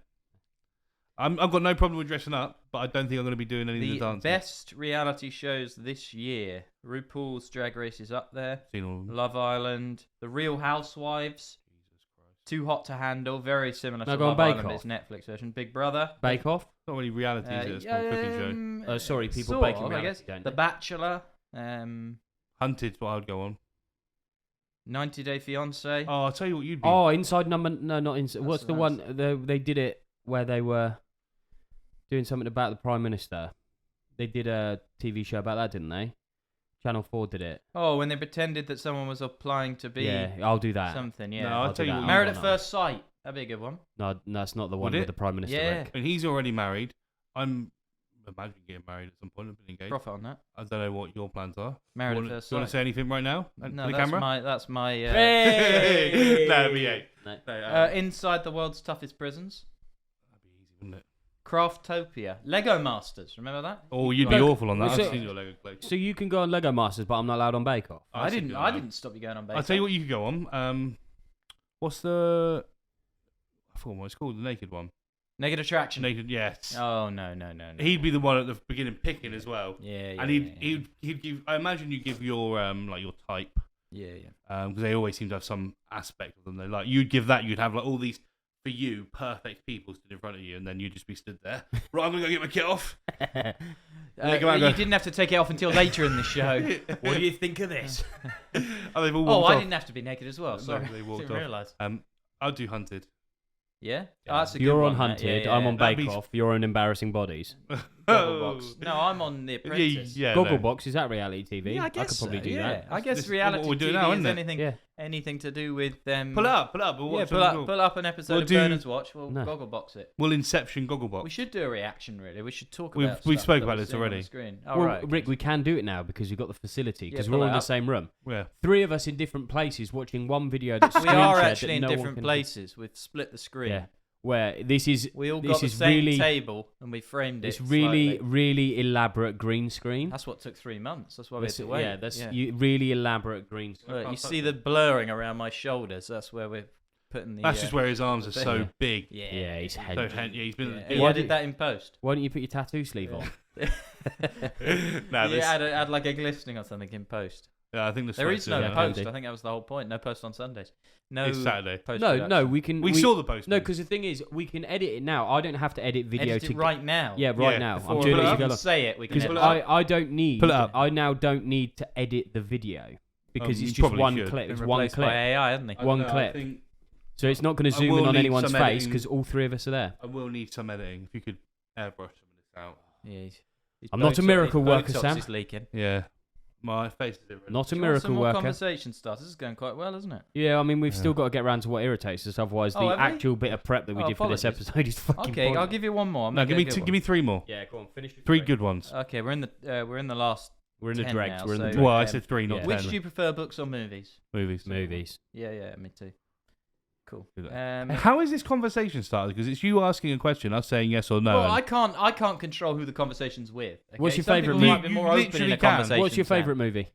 I've got no problem with dressing up, but I don't think I'm going to be doing any of the The dancing. best reality shows this year. RuPaul's Drag Race is up there. Seen all of them. Love Island. The Real Housewives. Jesus Christ. Too Hot to Handle. Very similar No, to go on Love Bake Island, but Off. it's Netflix version. Big Brother. Bake Off? It's not really reality, is it? It's more a cooking show. Sorry, people sort baking of, I reality, guess. don't The they? Bachelor. Hunted's what I would go on. 90 Day Fiance. Oh, I'll tell you what you'd be. Oh, Inside Number... No, not Inside. That's- What's the one? They did it where they were doing something about the Prime Minister. They did a TV show about that, didn't they? Channel 4 did it. Oh, when they pretended that someone was applying to be Yeah, I'll do that. something. Yeah. No, I'll I'll tell do you that. what. Married Oh, at no. First Sight. That'd be a good one. No, that's not the one Would with it? the Prime Minister. Yeah. Rick. And he's already married. I'm imagining getting married at some point. I've been engaged. Profit on that. I don't know what your plans are. Married you at wanna, First do you want Sight. to say anything right now? No, to the that's camera? that's my. Hey! No, we ain't. No. No, Inside the World's Toughest Prisons. that'd be easy, wouldn't it? Craftopia. Lego Masters. Remember that? Oh, you'd be Look, awful on that. so- I've seen your Lego collection. So you can go on Lego Masters, but I'm not allowed on Bake Off. I didn't stop you going on. I'll tell you what you could go on. What's the... I forgot what it's called. The naked one. Naked Attraction. Naked, yes. Oh no. He'd be the one at the beginning picking as well. Yeah. And he'd give. I imagine you give your like your type Yeah. Because they always seem to have some aspect of them they like. You'd give that, you'd have like all these, for you, perfect people stood in front of you, and then you'd just be stood there. Right, I'm going to go get my kit off. They go out and You go- didn't have to take it off until later in the show. What do you think of this? Oh, they've all Oh, walked I off. didn't have to be naked as well. No, Sorry, they walked didn't off. realise. I'll do Hunted. Yeah, Yeah. Oh, that's a good You're on one, that. Hunted. Yeah, I'm on That'd Bake be- Off. You're on Embarrassing Bodies. Gogglebox. No, I'm on The Apprentice. Yeah, no. Gogglebox, is that reality TV? Yeah, I guess could probably so, do yeah. that. I guess This is reality what we're doing TV now, is isn't it? anything, Yeah. anything to do with Pull up. We'll Yeah, watch pull up an episode We'll of do- Bernard's Watch. We'll No. Gogglebox it. We'll Inception Gogglebox. We should do a reaction. Really, we should talk We've- about. we stuff spoke that about we're this seeing on already. the screen. All Well, right, Rick, we can do it now because we've got the facility. Yeah, Because pull we're all it in the up. same room. Yeah. 3 of us in different places watching one video that's we screen are shared actually that in no one different can- places. We've split the screen. Yeah. Where this is We all this got the is same really table and we framed it. it's really slightly. really elaborate green screen. That's what took 3 months. That's why we had to wait. Yeah, that's really elaborate green screen. Look, you see the blurring around my shoulders. That's where we're putting the. That's just where his arms are so Yeah. big. Yeah. Yeah, he's So head. he's been. Yeah. He Why added do- that in post. Why don't you put your tattoo sleeve on? No, You add like a glistening or something in post. yeah, I think the There is no Yeah, post. can do. I think that was the whole point. No post on Sundays. No It's Saturday. post. No, we can. We saw the post. No, because the thing is, we can edit it now. I don't have to edit video edit to it right now. Yeah, right Yeah, now. before I'm we doing put it it as up. we go You along. say it. We can. Because edit pull it it. up. I don't need. Pull it up. I now don't need to edit the video because You it's just probably one should. clip. Been It's one replaced by clip. AI, hasn't he? I one don't know, clip. I think So it's not going to I zoom will in on need anyone's some face editing. because all 3 of us are there. I will need some editing. If you could airbrush some of this out. Yeah. His I'm not a Botox- miracle his worker, Botox Sam. is leaking. Yeah. My face is irrelevant. Not a Do you want miracle some more worker. conversation starters. This is going quite well, isn't it? Yeah, I mean we've still Yeah. got to get around to what irritates us. Otherwise, Oh, the have we? actual bit of prep that we Oh, did for this apologies. episode is fucking. Okay, I'll pointless. give you one more. I'm No, gonna give me get a two, good give me 3 more. Yeah, go on. Finish your 3 three. good ones. one. Okay, we're in the last. We're in the 10 dregs. now, We're in the so- dregs. Well, I said 3, not Yeah. 10. Which do you prefer, books or movies? Movies. Movies. Yeah, me too. Cool. Do that. Um, How is this conversation started? Because it's you asking a question, us saying yes or no. well, and- I can't control who the conversation's with. Okay? What's your Some favourite people might movie? be more You open in literally a can. conversation. What's your Sam. favourite movie?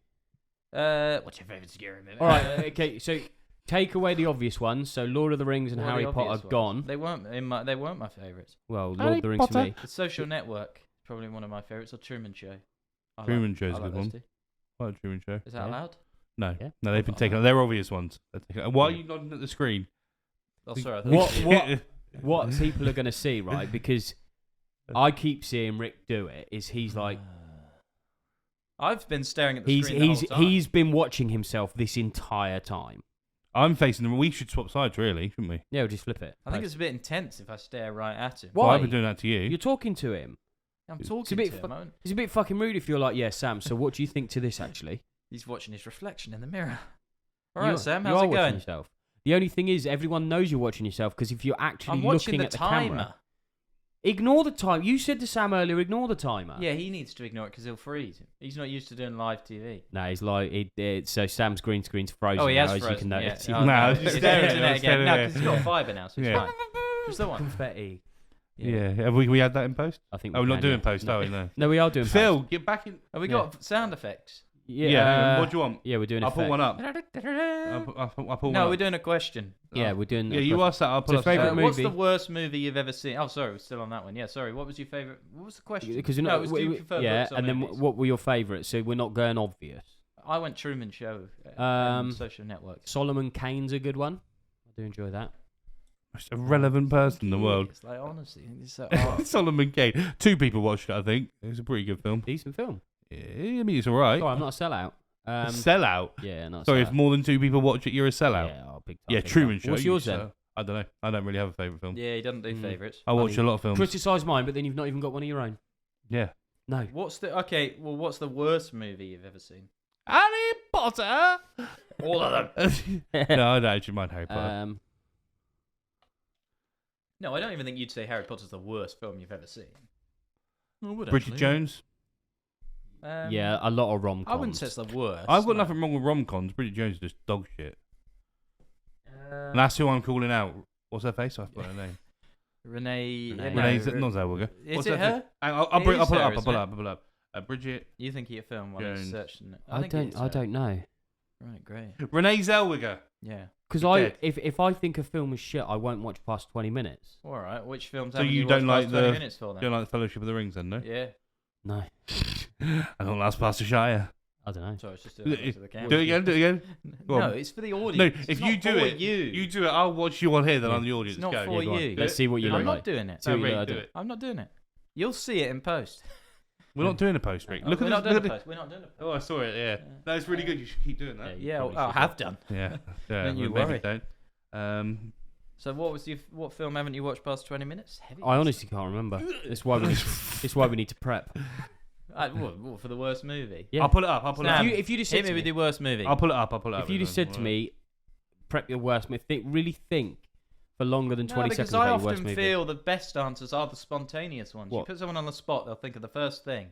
What's your favourite scary movie? All right. Okay. So take away the obvious ones. So Lord of the Rings and What are Harry the Potter obvious ones? gone. They weren't my favourites. Well, Lord Harry of the Rings for Potter? me. The Social Network is probably one of my favourites. Or Truman Show. Truman Show's I a like good those one. two. What a Truman Show. Is that Yeah. allowed? No, Yeah. no, they've been taken. They're obvious ones. Why are you nodding at the screen? Oh, sorry. I thought What people are going to see, right? Because I keep seeing Rick do it. Is he's like I've been staring at the screen the whole time. he's been watching himself this entire time. I'm facing them. We should swap sides, really, shouldn't we? Yeah, we'll just flip it. I think it's a bit intense if I stare right at him. Why? Well, I've been doing that to you. You're talking to him. I'm It's talking a bit to him. fu- I don't- It's a bit fucking rude if you're like, yeah, Sam. So what do you think to this? Actually, He's watching his reflection in the mirror. All You- right, Sam. you How's are it watching going? yourself. The only thing is, everyone knows you're watching yourself because if you're actually I'm watching looking the at the timer. camera, ignore the time. You said to Sam earlier, ignore the timer. Yeah, he needs to ignore it because he'll freeze. He's not used to doing live TV. No, he's like, so Sam's green screen's frozen. Oh, he now, has as you frozen. can Yeah. notice. Oh, No, no, it's it's just the there, internet it's again. there, No, yeah. because it's got fibre now, so it's Yeah. fine. Just the one. Confetti. Yeah. Have we had that in post? I think. Oh, we're we not can, doing yeah. post, No. are we? No. No, we are doing. Phil, post. get back in. Have we got sound effects? Yeah. What do you want? Yeah, we're doing. I'll pull one up. No, I'll pull one up. we're doing a question. Yeah, we're doing. Yeah, you asked that. I'll pull So up. favourite some- What's movie? the worst movie you've ever seen? Oh, sorry, we're still on that one. Yeah, sorry. What was your favourite? What was the question? Because no, it was do you prefer yeah, books or and then movies? what were your favourites? So we're not going obvious. I went Truman Show. Social Network. Solomon Kane's a good one. I do enjoy that. Most irrelevant person in the world. It's like honestly, it's so hard. Solomon Kane. 2 people watched it, I think. It was a pretty good film. Decent film. Yeah, I mean, it's all right. Sorry, I'm not a sellout. A sellout. Yeah, not. A Sorry, sellout. if more than 2 people watch it, you're a sellout. Yeah, oh, big time. Yeah, big Truman time. Show. What's you yours then? sell. I don't know. I don't really have a favourite film. Yeah, he doesn't do Mm. favourites. I watch a lot of films. Criticise mine, but then you've not even got one of your own. Yeah. No. What's the what's the worst movie you've ever seen? Harry Potter. All of them. No, I don't actually mind Harry Potter. No, I don't even think you'd say Harry Potter's the worst film you've ever seen. I would Bridget actually. Jones. Yeah, a lot of rom-coms. I wouldn't say it's the worst. I've got no. nothing wrong with rom-coms. Bridget Jones is just dog shit. Uh, And that's who I'm calling out. What's her face? I forgot her name. Renee. Renee. no, Renee Zellweger. Is What's it her her? face? I'll It pull is it up. her, I'll isn't pull it it? up. I'll pull it up. Bridget. You think he film while he's Jones. searching it? I think don't. it's I her. don't know. Right, great. Renee Zellweger. Yeah. Because Dead. if I think a film is shit, I won't watch past 20 minutes. All right. Which films So haven't you you don't watched like past 20 the- minutes for Do then? you like the Fellowship of the Rings then, no? Yeah. No. I don't last past the Shire. I don't know. Sorry, it's just Do doing it to the camera. it again. Do it again. Go No, on. it's for the audience. No, It's if not you do for it, you do it. I'll watch you on here. Then Yeah. on the audience. It's not Go. for Yeah, go on. you. Let's see what you I'm look I'm like. not doing it. See what No, you Rick, look do like. it. I'm not doing it. You'll see it in post. We're not doing a post, Rick. Look We're at not this. doing Look a at post. We're not doing a post. Oh, I saw it. Yeah, that's really good. You should keep doing that. you Yeah, probably I should. have done. Yeah. Don't you maybe worry. Don't. So what film haven't you watched past 20 minutes? Heavy. I honestly can't remember. It's why we need to prep. What, for the worst movie? Yeah. I'll pull it up. I'll pull it Sam, up. If you just Hit said me to with me, your worst movie. I'll pull it up. I'll pull it up. if you just said to me, prep your worst movie, really think for longer than 20 because seconds I about your worst often movie. feel the best answers are the spontaneous ones. You What? put someone on the spot, they'll think of the first thing.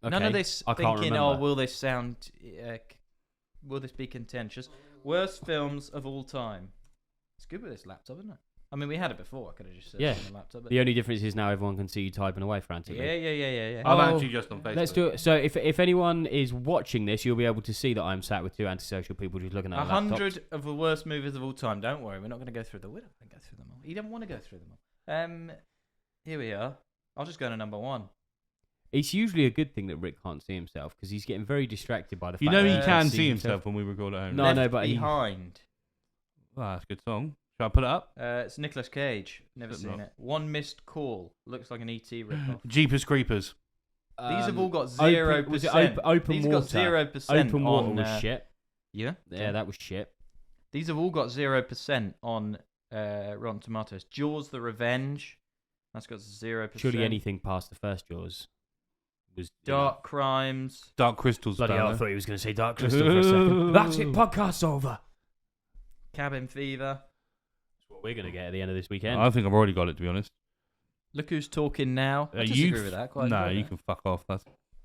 None Okay, of this I can't thinking, remember. will this sound, will this be contentious? Worst films of all time. It's good with this laptop, isn't it? I mean, we had it before. I could have just said Yeah. it on the laptop. But The only difference is now everyone can see you typing away frantically. yeah. I'm Oh, actually just on Facebook. Let's do it. So if anyone is watching this, you'll be able to see that I'm sat with two antisocial people just looking at laptops. 100 of the worst movies of all time. Don't worry, we're not going to go through them. We're not going to go through them all. You don't want to go through them all. Here we are. I'll just go to number one. It's usually a good thing that Rick can't see himself because he's getting very distracted by the fact You know that he can't can see himself when we record at home. No, right? I know, Left but he- Behind. Oh, that's a good song. Shall I put it up? It's Nicolas Cage. Never Is it seen not? it. One Missed Call. Looks like an ET ripoff. Jeepers Creepers. These have all got open- was it 0%. open These water? got 0% Open water on. was shit. Yeah. Yeah, that was shit. These have all got 0% on Rotten Tomatoes. Jaws: The Revenge. That's got 0%. Surely anything past the first Jaws was Dark Crimes. Dark Crystal's Bloody hell, I better. thought he was going to say Dark Crystal for a second. That's it, podcast's over. Cabin Fever. That's what we're going to get at the end of this weekend. I think I've already got it, to be honest. Look Who's Talking Now. I You disagree with that. Quite No, enjoyed you that. can fuck off. That's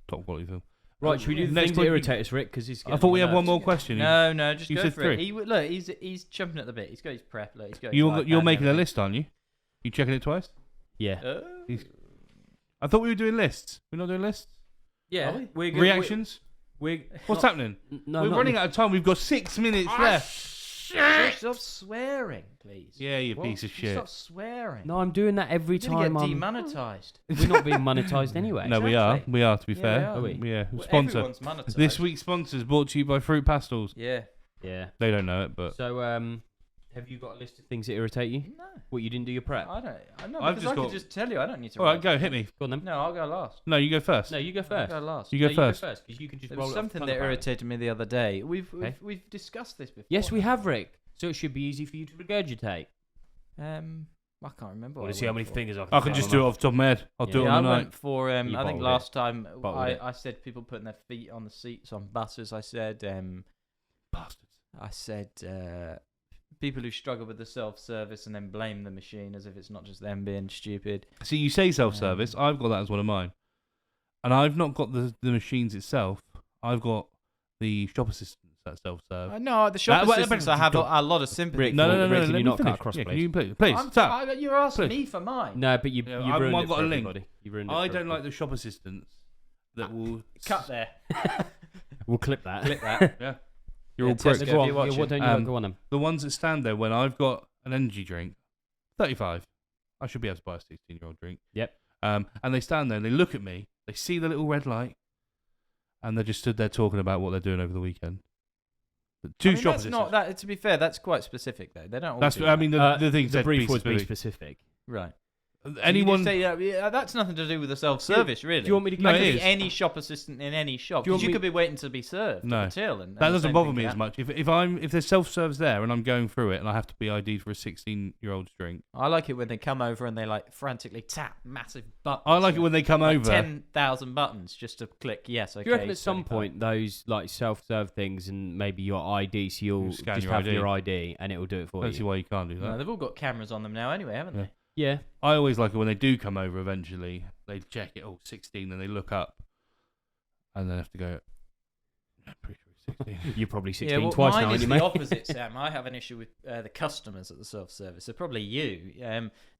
top quality film. Right, should we do the Next things that one- irritate us, Rick? Because I thought we had one more question. No, just You go said for it. three. Look, he's jumping at the bit. He's got his prep. Look, he's got his You're iPad you're and making a everything. list, aren't you? You checking it twice? Yeah. I thought we were doing lists. We're not doing lists. Yeah. Are we? We're good. Reactions. We're What's happening? No, We're not running me. out of time. We've got 6 minutes left. Stop swearing, please. Yeah, you What? piece of shit. Stop swearing. No, I'm doing that every You're gonna time get I'm... demonetized. We're not being monetized anyway. No, we are. Exactly. We are, to be Yeah, fair. we are. Are we? Yeah. Well, Sponsor. everyone's monetized. This week's sponsor is brought to you by Fruit Pastels. Yeah. Yeah. They don't know it, but So, have you got a list of things that irritate you? No. What, you didn't do your prep? I don't. I know I've because just I could got- just tell you. I don't need to. all right, write go it. hit me. Go on then. No, I'll go last. No, you go first. No, you go I'll first. go last. You go No, first. because you can just There roll was it off the something tongue, that apparently. irritated me the other day. Okay. We've discussed this before. Yes, we have, Rick. So it should be easy for you to regurgitate. I can't remember. I what want to see how many went for. fingers I can I can just do it off the top of my head. I'll do it Yeah, I on the night. went for. You I think bottled last time Bottled it. I said people putting their feet on the seats on buses. I said Bastards. people who struggle with the self-service and then blame the machine as if it's not just them being stupid. See, you say self-service. I've got that as one of mine. And I've not got the machines itself. I've got the shop assistants that self-serve. No, the shop well, assistants. but- I have a lot of sympathy. Rick, for. No, Rick, let can you me not cut finish. across, Yeah, please? can you please? Stop. You're asking Please. me for mine. No, but you Yeah, ruined I've it got for a link. everybody. You ruined it I for don't like everybody. the shop assistants that will... Cut there. We'll clip that. Click that. Yeah. You're Yeah, all pricks. Tesco, Go on. if you're Yeah, what don't you watching. like? Go on then. The ones that stand there when I've got an energy drink, 35. I should be able to buy a 16-year-old drink. Yep. And they stand there and they look at me. They see the little red light, and they just stood there talking about what they're doing over the weekend. But two shop that's assistants. not that. To be fair, that's quite specific though. They don't. All That's. do I that. mean, the thing the said brief be was be specific. specific. right. Anyone? So you just say, that's nothing to do with the self-service, really. Do you want me to? No, That it could is. be any shop assistant in any shop. Do you Because want you me- could be waiting to be served. No. At the till, and That the doesn't same bother thing me could as happen. much. If there's self-serves there and I'm going through it and I have to be ID'd for a 16-year-old's drink. I like it when they come over and they like frantically tap massive buttons. I like it when they come like over. 10,000 buttons just to click yes. Okay. Do you reckon at some 75. point those like self-serve things and maybe your ID, so you'll You scan just your have ID. your ID and it will do it I for don't see you? why you can't do No, that. they've all got cameras on them now anyway, haven't Yeah. they? Yeah. I always like it when they do come over eventually. They check it, 16, and they look up. And then have to go, I'm pretty sure it's 16. You're probably 16 Yeah, well, twice mine now, is aren't you, the mate? opposite, Sam. I have an issue with the customers at the self-service. So probably you.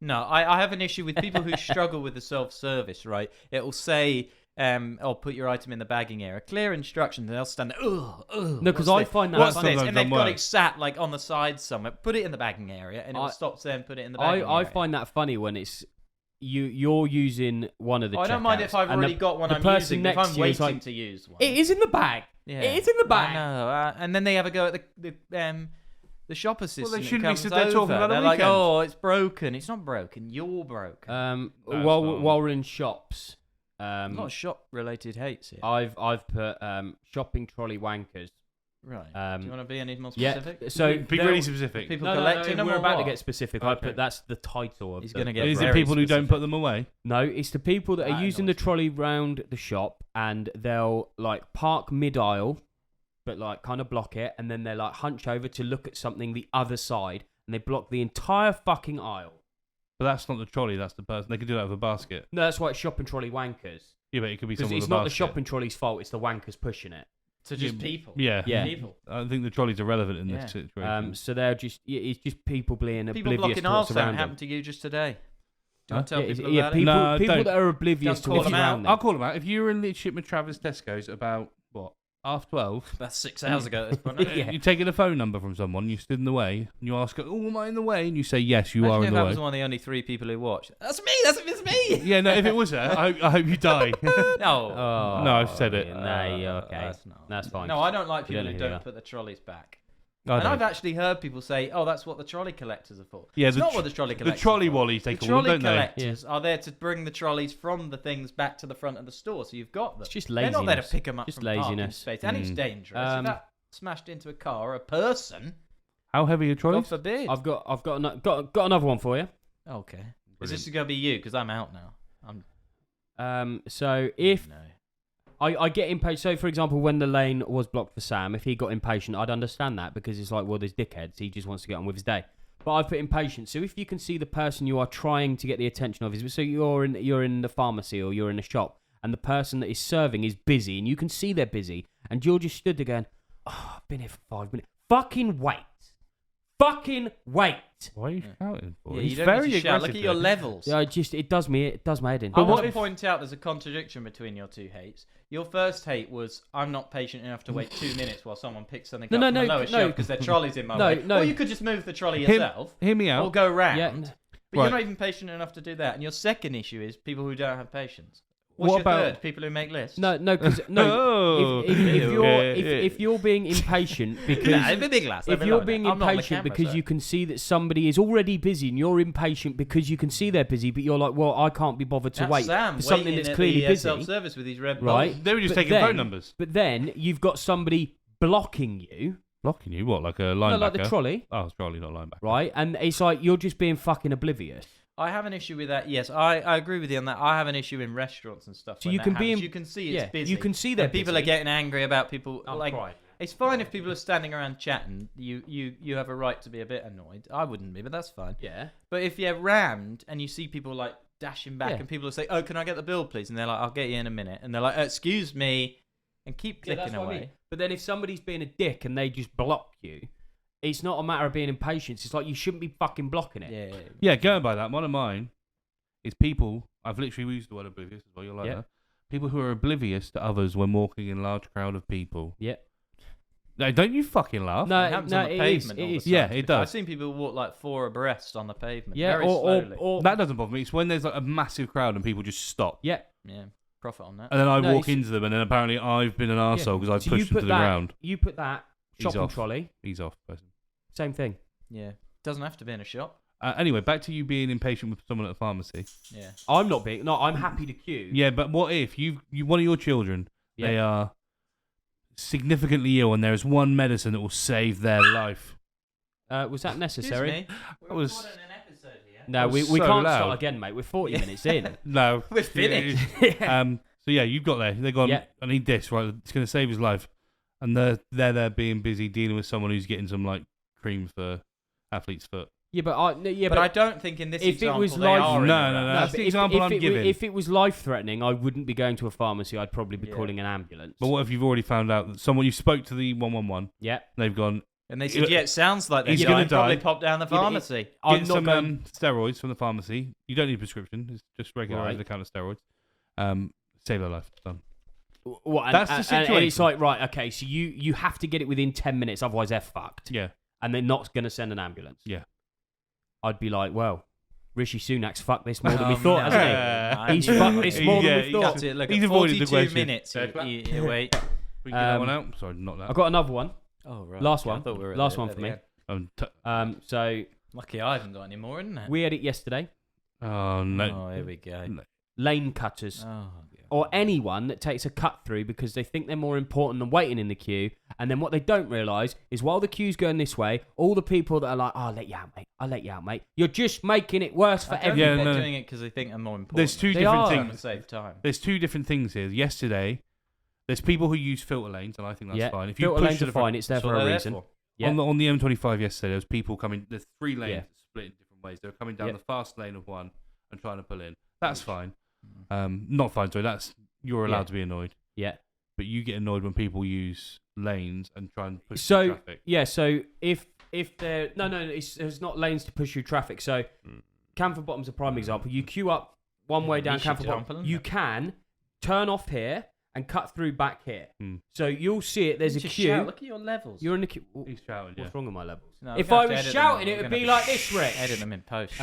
No, I have an issue with people who struggle with the self-service. Right? It will say, "Oh, put your item in the bagging area." Clear instructions. And they'll stand there. Ugh. No, because I find that What's funny. this? Sometimes And they've done got work. it sat like on the side somewhere. Put it in the bagging area, and it will I- stop there and put it in the bagging I area. find that funny when it's you're using one of the I don't mind checkouts if I've and already the- got one the I'm person using. If next I'm to you is waiting like, to use one. It is in the bag. Yeah. It's in the back. I know. And then they have a go at the shop assistant. Well, they who shouldn't be comes stood there talking over. about a They're like, weekend. oh, it's broken. It's not broken. You're broken. That's While not- we're in shops, Not shop-related hates here. I've put shopping trolley wankers. Right. Um, Do you want to be any more Yeah. specific? So be there- really specific. People No, collecting them we're or about what? to get specific. I Okay. put that's the title of. He's the- gonna get Is it very people who don't specific. put them away? No, it's the people that are I using know the trolley round the shop and they'll like park mid aisle, but like kind of block it, and then they like hunch over to look at something the other side, and they block the entire fucking aisle. But that's not the trolley. That's the person. They could do that with a basket. No, that's why it's shopping trolley wankers. Yeah, but it could be Because someone it's with a not the basket. shopping trolley's fault; it's the wankers pushing it. So just people. Yeah. Yeah. People. I think the trolleys are relevant in Yeah. this situation. So they're just it's just people being People oblivious blocking to aisle what's around sound them. happened to you just today. Do you Huh? want to tell Yeah, people yeah, about people, No, people don't. that are oblivious Don't to call what's them out. around them. I'll call them out. If you were in Lid Shipment Travis Tesco's about, what, 12:30? it? That's 6 hours ago at this point. isn't it? Yeah. You're taking a phone number from someone, you stood in the way, and you ask, oh, am I in the way? And you say, yes, you Imagine are if in that the was way. one of the only 3 people who watched. That's me. It's me. Yeah, no, if it was her, I hope you die. No. Oh, No, I've said it. No, you're okay. That's not. That's fine. No, I don't like You people don't who know who don't you put the trolleys back. I And don't. I've actually heard people say, "Oh, that's what the trolley collectors are for." Yeah, it's the not tr- what the trolley the collectors. trolley are for. wallies, they The call them, trolley don't they? collectors are there to bring the trolleys from the things back to the front of the store, so you've got them. It's just They're not there to laziness. pick them up Just from parking laziness. space, and it's Mm. dangerous. If that smashed into a car or a person, How heavy are God trolleys? forbid. I've got another one for you. Okay. Is this going to be you? Because I'm out now. So if No. I get impatient, so for example, when the lane was blocked for Sam, if he got impatient, I'd understand that because it's like, well, there's dickheads. He just wants to get on with his day. But I've put impatient. So if you can see the person you are trying to get the attention of is, so you're in the pharmacy or you're in a shop, and the person that is serving is busy, and you can see they're busy, and you're just stood there going, "Oh, I've been here for 5 minutes. Fucking wait. Fucking wait." Why are you shouting for? Yeah, He's you don't very need to shout. aggressive. Look at your there. levels. Yeah, it does my head in. I what want to if- point out there's a contradiction between your two hates. Your first hate was, I'm not patient enough to wait 2 minutes while someone picks something No, up no, from the no, lowest no. shelf because their trolley's in my No, way. no. Or you could just move the trolley Hear- yourself Hear me out. or go round. Yeah. But Right. you're not even patient enough to do that. And your second issue is people who don't have patience. What's What your about- third? People who make lists. No, because Oh. if you're being impatient because Nah, it'd be big lass. if you're being impatient because you can see that somebody is already busy and you're impatient because you can see they're busy, but you're like, well, I can't be bothered to wait Sam for something waiting that's at clearly the, busy, self-service with his red right? bull. They were just But taking then- phone numbers. But then you've got somebody blocking you, Blocking you? What, like a linebacker? no, like the trolley, Oh, it's trolley, not linebacker. right? And it's like you're just being fucking oblivious. I have an issue with that. Yes, I agree with you on that. I have an issue in restaurants and stuff. So when you that can be happens. in- you can see yeah, it's busy. you can see they're And people busy. are getting angry about people. I'm like crying. it's fine if people are standing around chatting. You have a right to be a bit annoyed. I wouldn't be, but that's fine. Yeah. But if you're rammed and you see people like dashing back Yeah. and people will say, "Oh, can I get the bill, please?" and they're like, "I'll get you in a minute," and they're like, "Excuse me," and keep Yeah, clicking that's what I away. mean. But then if somebody's being a dick and they just block you, it's not a matter of being impatient. It's like you shouldn't be fucking blocking it. Yeah. Yeah, going by that, one of mine is people, I've literally used the word oblivious as well, you're like Yeah. that. People who are oblivious to others when walking in a large crowd of people. Yeah. No, don't you fucking laugh. No, It happens no, on the it pavement is, all it the is. time, Yeah, to be it fair. does. I've seen people walk like 4 abreast on the pavement. Yeah, very or slowly. That doesn't bother me. It's when there's like a massive crowd and people just stop. yeah. Yeah, profit on that. And then I No, walk it's- into them and then apparently I've been an arsehole because I've So you pushed them put to the that, ground. You put that He's shopping off. trolley, He's off, person. same thing. Yeah, doesn't have to be in a shop. Anyway, back to you being impatient with someone at a pharmacy. Yeah. I'm not being. No, I'm happy to queue. Yeah, but what if you one of your children, Yeah. they are significantly ill and there is one medicine that will save their life? Was that necessary? Excuse me. That was- recording an episode here. No, That we was can't so loud. start again, mate. We're 40 minutes in. No. We're finished. So yeah, you've got there. They're gone. Yeah. I need this. Right, it's going to save his life. And they're there being busy dealing with someone who's getting some like cream for athlete's foot. Yeah, but but I don't think in this if it example was they live- are. in No, a no, no. rush. That's but the if- example if I'm it, giving. If it was life-threatening, I wouldn't be going to a pharmacy. I'd probably be Yeah. calling an ambulance. But what if you've already found out that someone you spoke to the 111? Yeah. They've gone. And they said, yeah, it sounds like they're He's dying. gonna Probably die. pop down the Yeah, but it- pharmacy. I'm Get not some going. steroids from the pharmacy. You don't need a prescription. It's just regular Right. over-the-counter steroids. Save their life. Done. What, and, That's the and situation. it's like, right, okay, so you have to get it within 10 minutes, otherwise they're fucked. Yeah. And they're not going to send an ambulance. Yeah. I'd be like, well, Rishi Sunak's fucked this more than we Oh, thought, no. hasn't he? He's Yeah, fucked this more yeah, than we he thought. That's it. Look, He's at avoided the 42 question. minutes. You wait. We can get that one out. Sorry, not that. I've got another one. Oh, right. Last Okay, I one. thought we were at Last the- one at for the me. end. So Lucky I haven't got any more, isn't it? we had it yesterday. Oh no. Oh, here we go. No. Lane cutters. Oh, Or anyone that takes a cut through because they think they're more important than waiting in the queue. And then what they don't realise is while the queue's going this way, all the people that are like, I'll let you out, mate. I'll let you out, mate. You're just making it worse for I don't everyone. think they're no. doing it because they think I'm more important. There's two They different are. Trying to things. save time. There's two different things here. Yesterday, there's people who use filter lanes, and I think that's Yeah, fine. If you filter push lanes to are the front, fine. It's there That's what for a they're there reason. for. Yeah. on the M25 yesterday, there was people coming. There's 3 lanes Yeah. split in different ways. They were coming down Yeah. the fast lane of one and trying to pull in. That's fine. Not fine. Sorry, you're allowed Yeah. to be annoyed, Yeah. but you get annoyed when people use lanes and try and push So through traffic. yeah, so if they're no, it's not lanes to push through traffic. So Camford Bottom's a prime example. You queue up one way down Niche Camford example, Bottom. isn't You it? can turn off here and cut through back here. Mm. So you'll see it. There's a Just queue. shout, look at your levels. You're in the queue. He's shouting. Yeah. What's wrong with my levels? No, If we're I gonna was have to edit them shouting, out. it We're would gonna be have like to this, Rick. Edit them in post.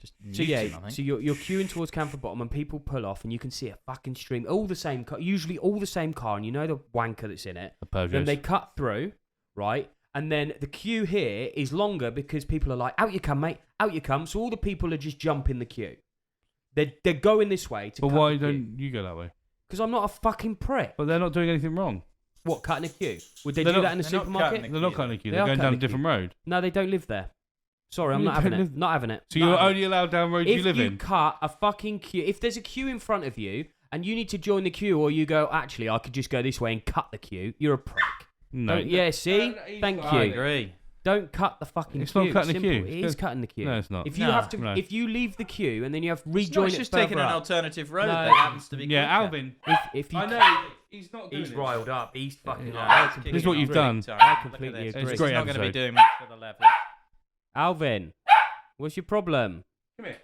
Just So mute yeah, them, I think. so you're queuing towards Camford Bottom and people pull off and you can see a fucking stream, all the same car, usually all the same car, and you know the wanker that's in it. The Peugeots. Then they cut through, right? And then the queue here is longer because people are like, out you come, mate, out you come. So all the people are just jumping the queue. They're going this way to But cut why the queue. don't you go that way? Because I'm not a fucking prick. But they're not doing anything wrong. What, cutting a queue? Would they They're do not- that in a they're not supermarket? cutting They're not cutting a queue. They They're are going down a cutting a different road. No, they don't live there. Sorry, I'm You not having don't it. live- Not having it. So Not you're having it. only allowed down roads If you live in. cut a fucking queue, if there's a queue in front of you and you need to join the queue, or you go, actually, I could just go this way and cut the queue, you're a prick. No. Yeah, see? No, he's Thank got- you. I agree. Don't cut the fucking It's queue. not cutting the Simple. queue. It It's is cutting the queue. No, it's not. If you No. have to, No. if you leave the queue and then you have to It's rejoin not it just further taking an up, alternative road No. that happens to be Yeah, quicker. Alvin. if you I know. He's not doing he's it. riled up. He's fucking. Yeah, like, it's This is what kicking you've off done. big time. I Look at completely this. agree. It's Great not going to be episode. doing much for the level. Alvin, what's your problem, Come here.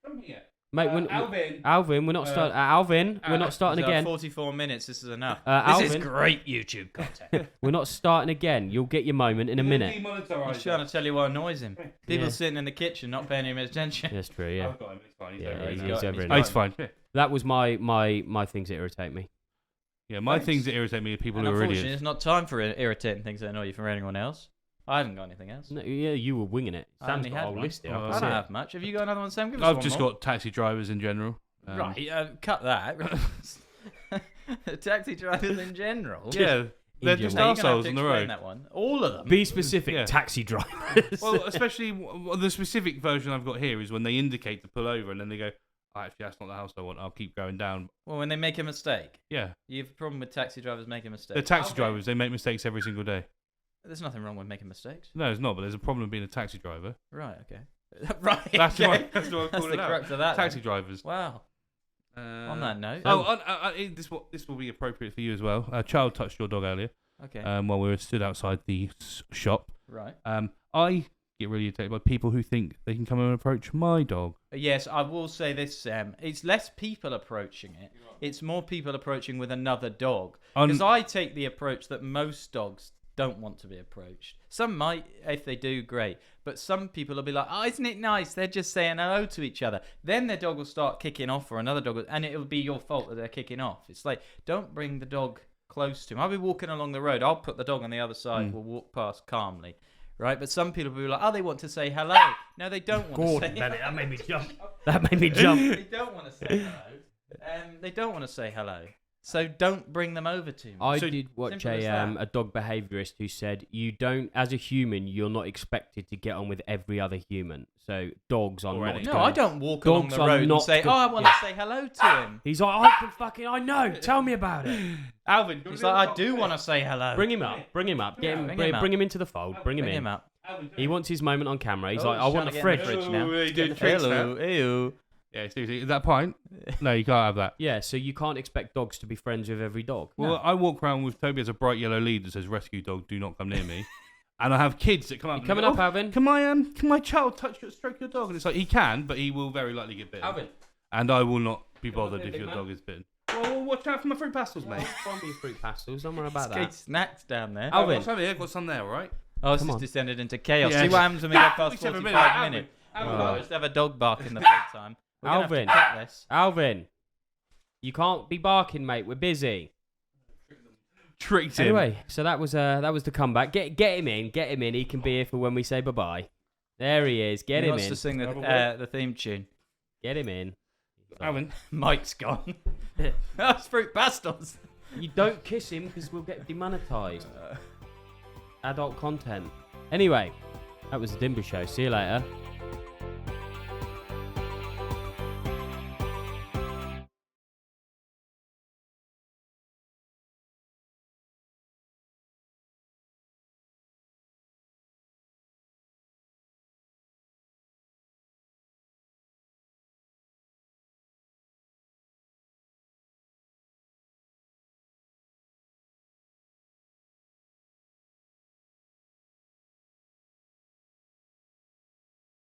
Come here. mate? Alvin, we're not starting. Alvin, we're not starting So again. 44 minutes. This is enough. Alvin, This is great YouTube content. we're not starting again. You'll get your moment in a minute. He's trying to tell you what annoys him. People Yeah. sitting in the kitchen not paying him attention. That's true. Yeah, I've got him. It's fine. He's Yeah, over it he's now. over he's it. Oh, now. it's fine. Yeah. That was my things that irritate me. Yeah, my Thanks. things that irritate me are people And who are unfortunately, idiots. it's not time for irritating things that annoy you from anyone else. I haven't got anything else. No, yeah, you were winging it. I Sam's only got a had whole one. list here. Oh, I I can don't see it. have much. Have you got another one, Sam? Give us I've one just more. got taxi drivers in general. Right, cut that. Taxi drivers in general. Yeah, they're In just Now you're gonna have arseholes to on the explain road. that one. All of them. Be specific. Yeah. Taxi drivers. Well, especially the specific version I've got here is when they indicate to pull over and then they go, oh, actually, that's not the house I want. I'll keep going down. Well, when they make a mistake, Yeah, you have a problem with taxi drivers making mistakes. they're taxi drivers. They make mistakes every single day. There's nothing wrong with making mistakes. No, it's not, but there's a problem being a taxi driver. Right. Okay. right. That's okay. why that's what I That's call the it out. crux of that. Taxi then. drivers. Wow. On that note. This will be appropriate for you as well. A child touched your dog earlier Okay. while we were stood outside the shop. right. I get really irritated by people who think they can come and approach my dog. Yes, I will say this, Sam. It's less people approaching it. It's more people approaching with another dog. Because I take the approach that most dogs don't want to be approached. Some might, if they do, great. But some people will be like, oh, isn't it nice? They're just saying hello to each other. Then their dog will start kicking off or another dog, and it'll be your fault that they're kicking off. It's like, don't bring the dog close to him. I'll be walking along the road. I'll put the dog on the other side. We'll walk past calmly. Right? But some people will be like, oh, they want to say hello. No, they don't want to say hello. that made me jump. That made me jump. They don't want to say hello. They don't want to say hello. So don't bring them over to me. I So- did watch Simple as that. a dog behaviourist who said you don't, as a human, you're not expected to get on with every other human. So dogs are Already. not. No, I don't walk along Dogs the are road and not say, good- oh, I want yeah. to say hello to him. He's like, I know. Tell me about it. Alvin, He's like, I do want to say hello. Bring him up. Bring him up. Get him. Bring Bring, him up. bring him into the fold. Bring him Bring in. him up. He wants his moment on camera. He's Oh, like, I he's want trying a to get in fridge. the fridge now. He's Get doing the tricks hello, now. ew. Yeah, seriously, is that a pint? No, you can't have that. Yeah, so you can't expect dogs to be friends with every dog. Well, I walk around with Toby as a bright yellow lead that says "Rescue dog, do not come near me," and I have kids that come up. You and coming go, up, Alvin? Can my child touch your stroke your dog? And it's like he can, but he will very likely get bitten. Alvin. And I will not be Come on, bothered if big your man. dog is bitten. Well, watch out for my fruit pastels, mate. Find me fruit pastels. Don't worry about There's that. snacks down there. Alvin. Got some here, got some there, all right? Oh, this Come has on. descended into chaos. Yeah. See what happens when we get past 47 45 minutes. minutes. Alvin, Oh, Alvin. just have a dog barking the whole time. We're gonna have to Alvin. cut this. Alvin, you can't be barking, mate. We're busy. Tricked him. Anyway, so that was the comeback. Get him in. He can be here for when we say bye-bye. There he is. Get He him wants in. to sing Have a the theme tune. Get him in. Alan. Mike's gone. That's fruit bastards. You don't kiss him because we'll get demonetized. Adult content. Anyway, that was the Dimbers Show. See you later.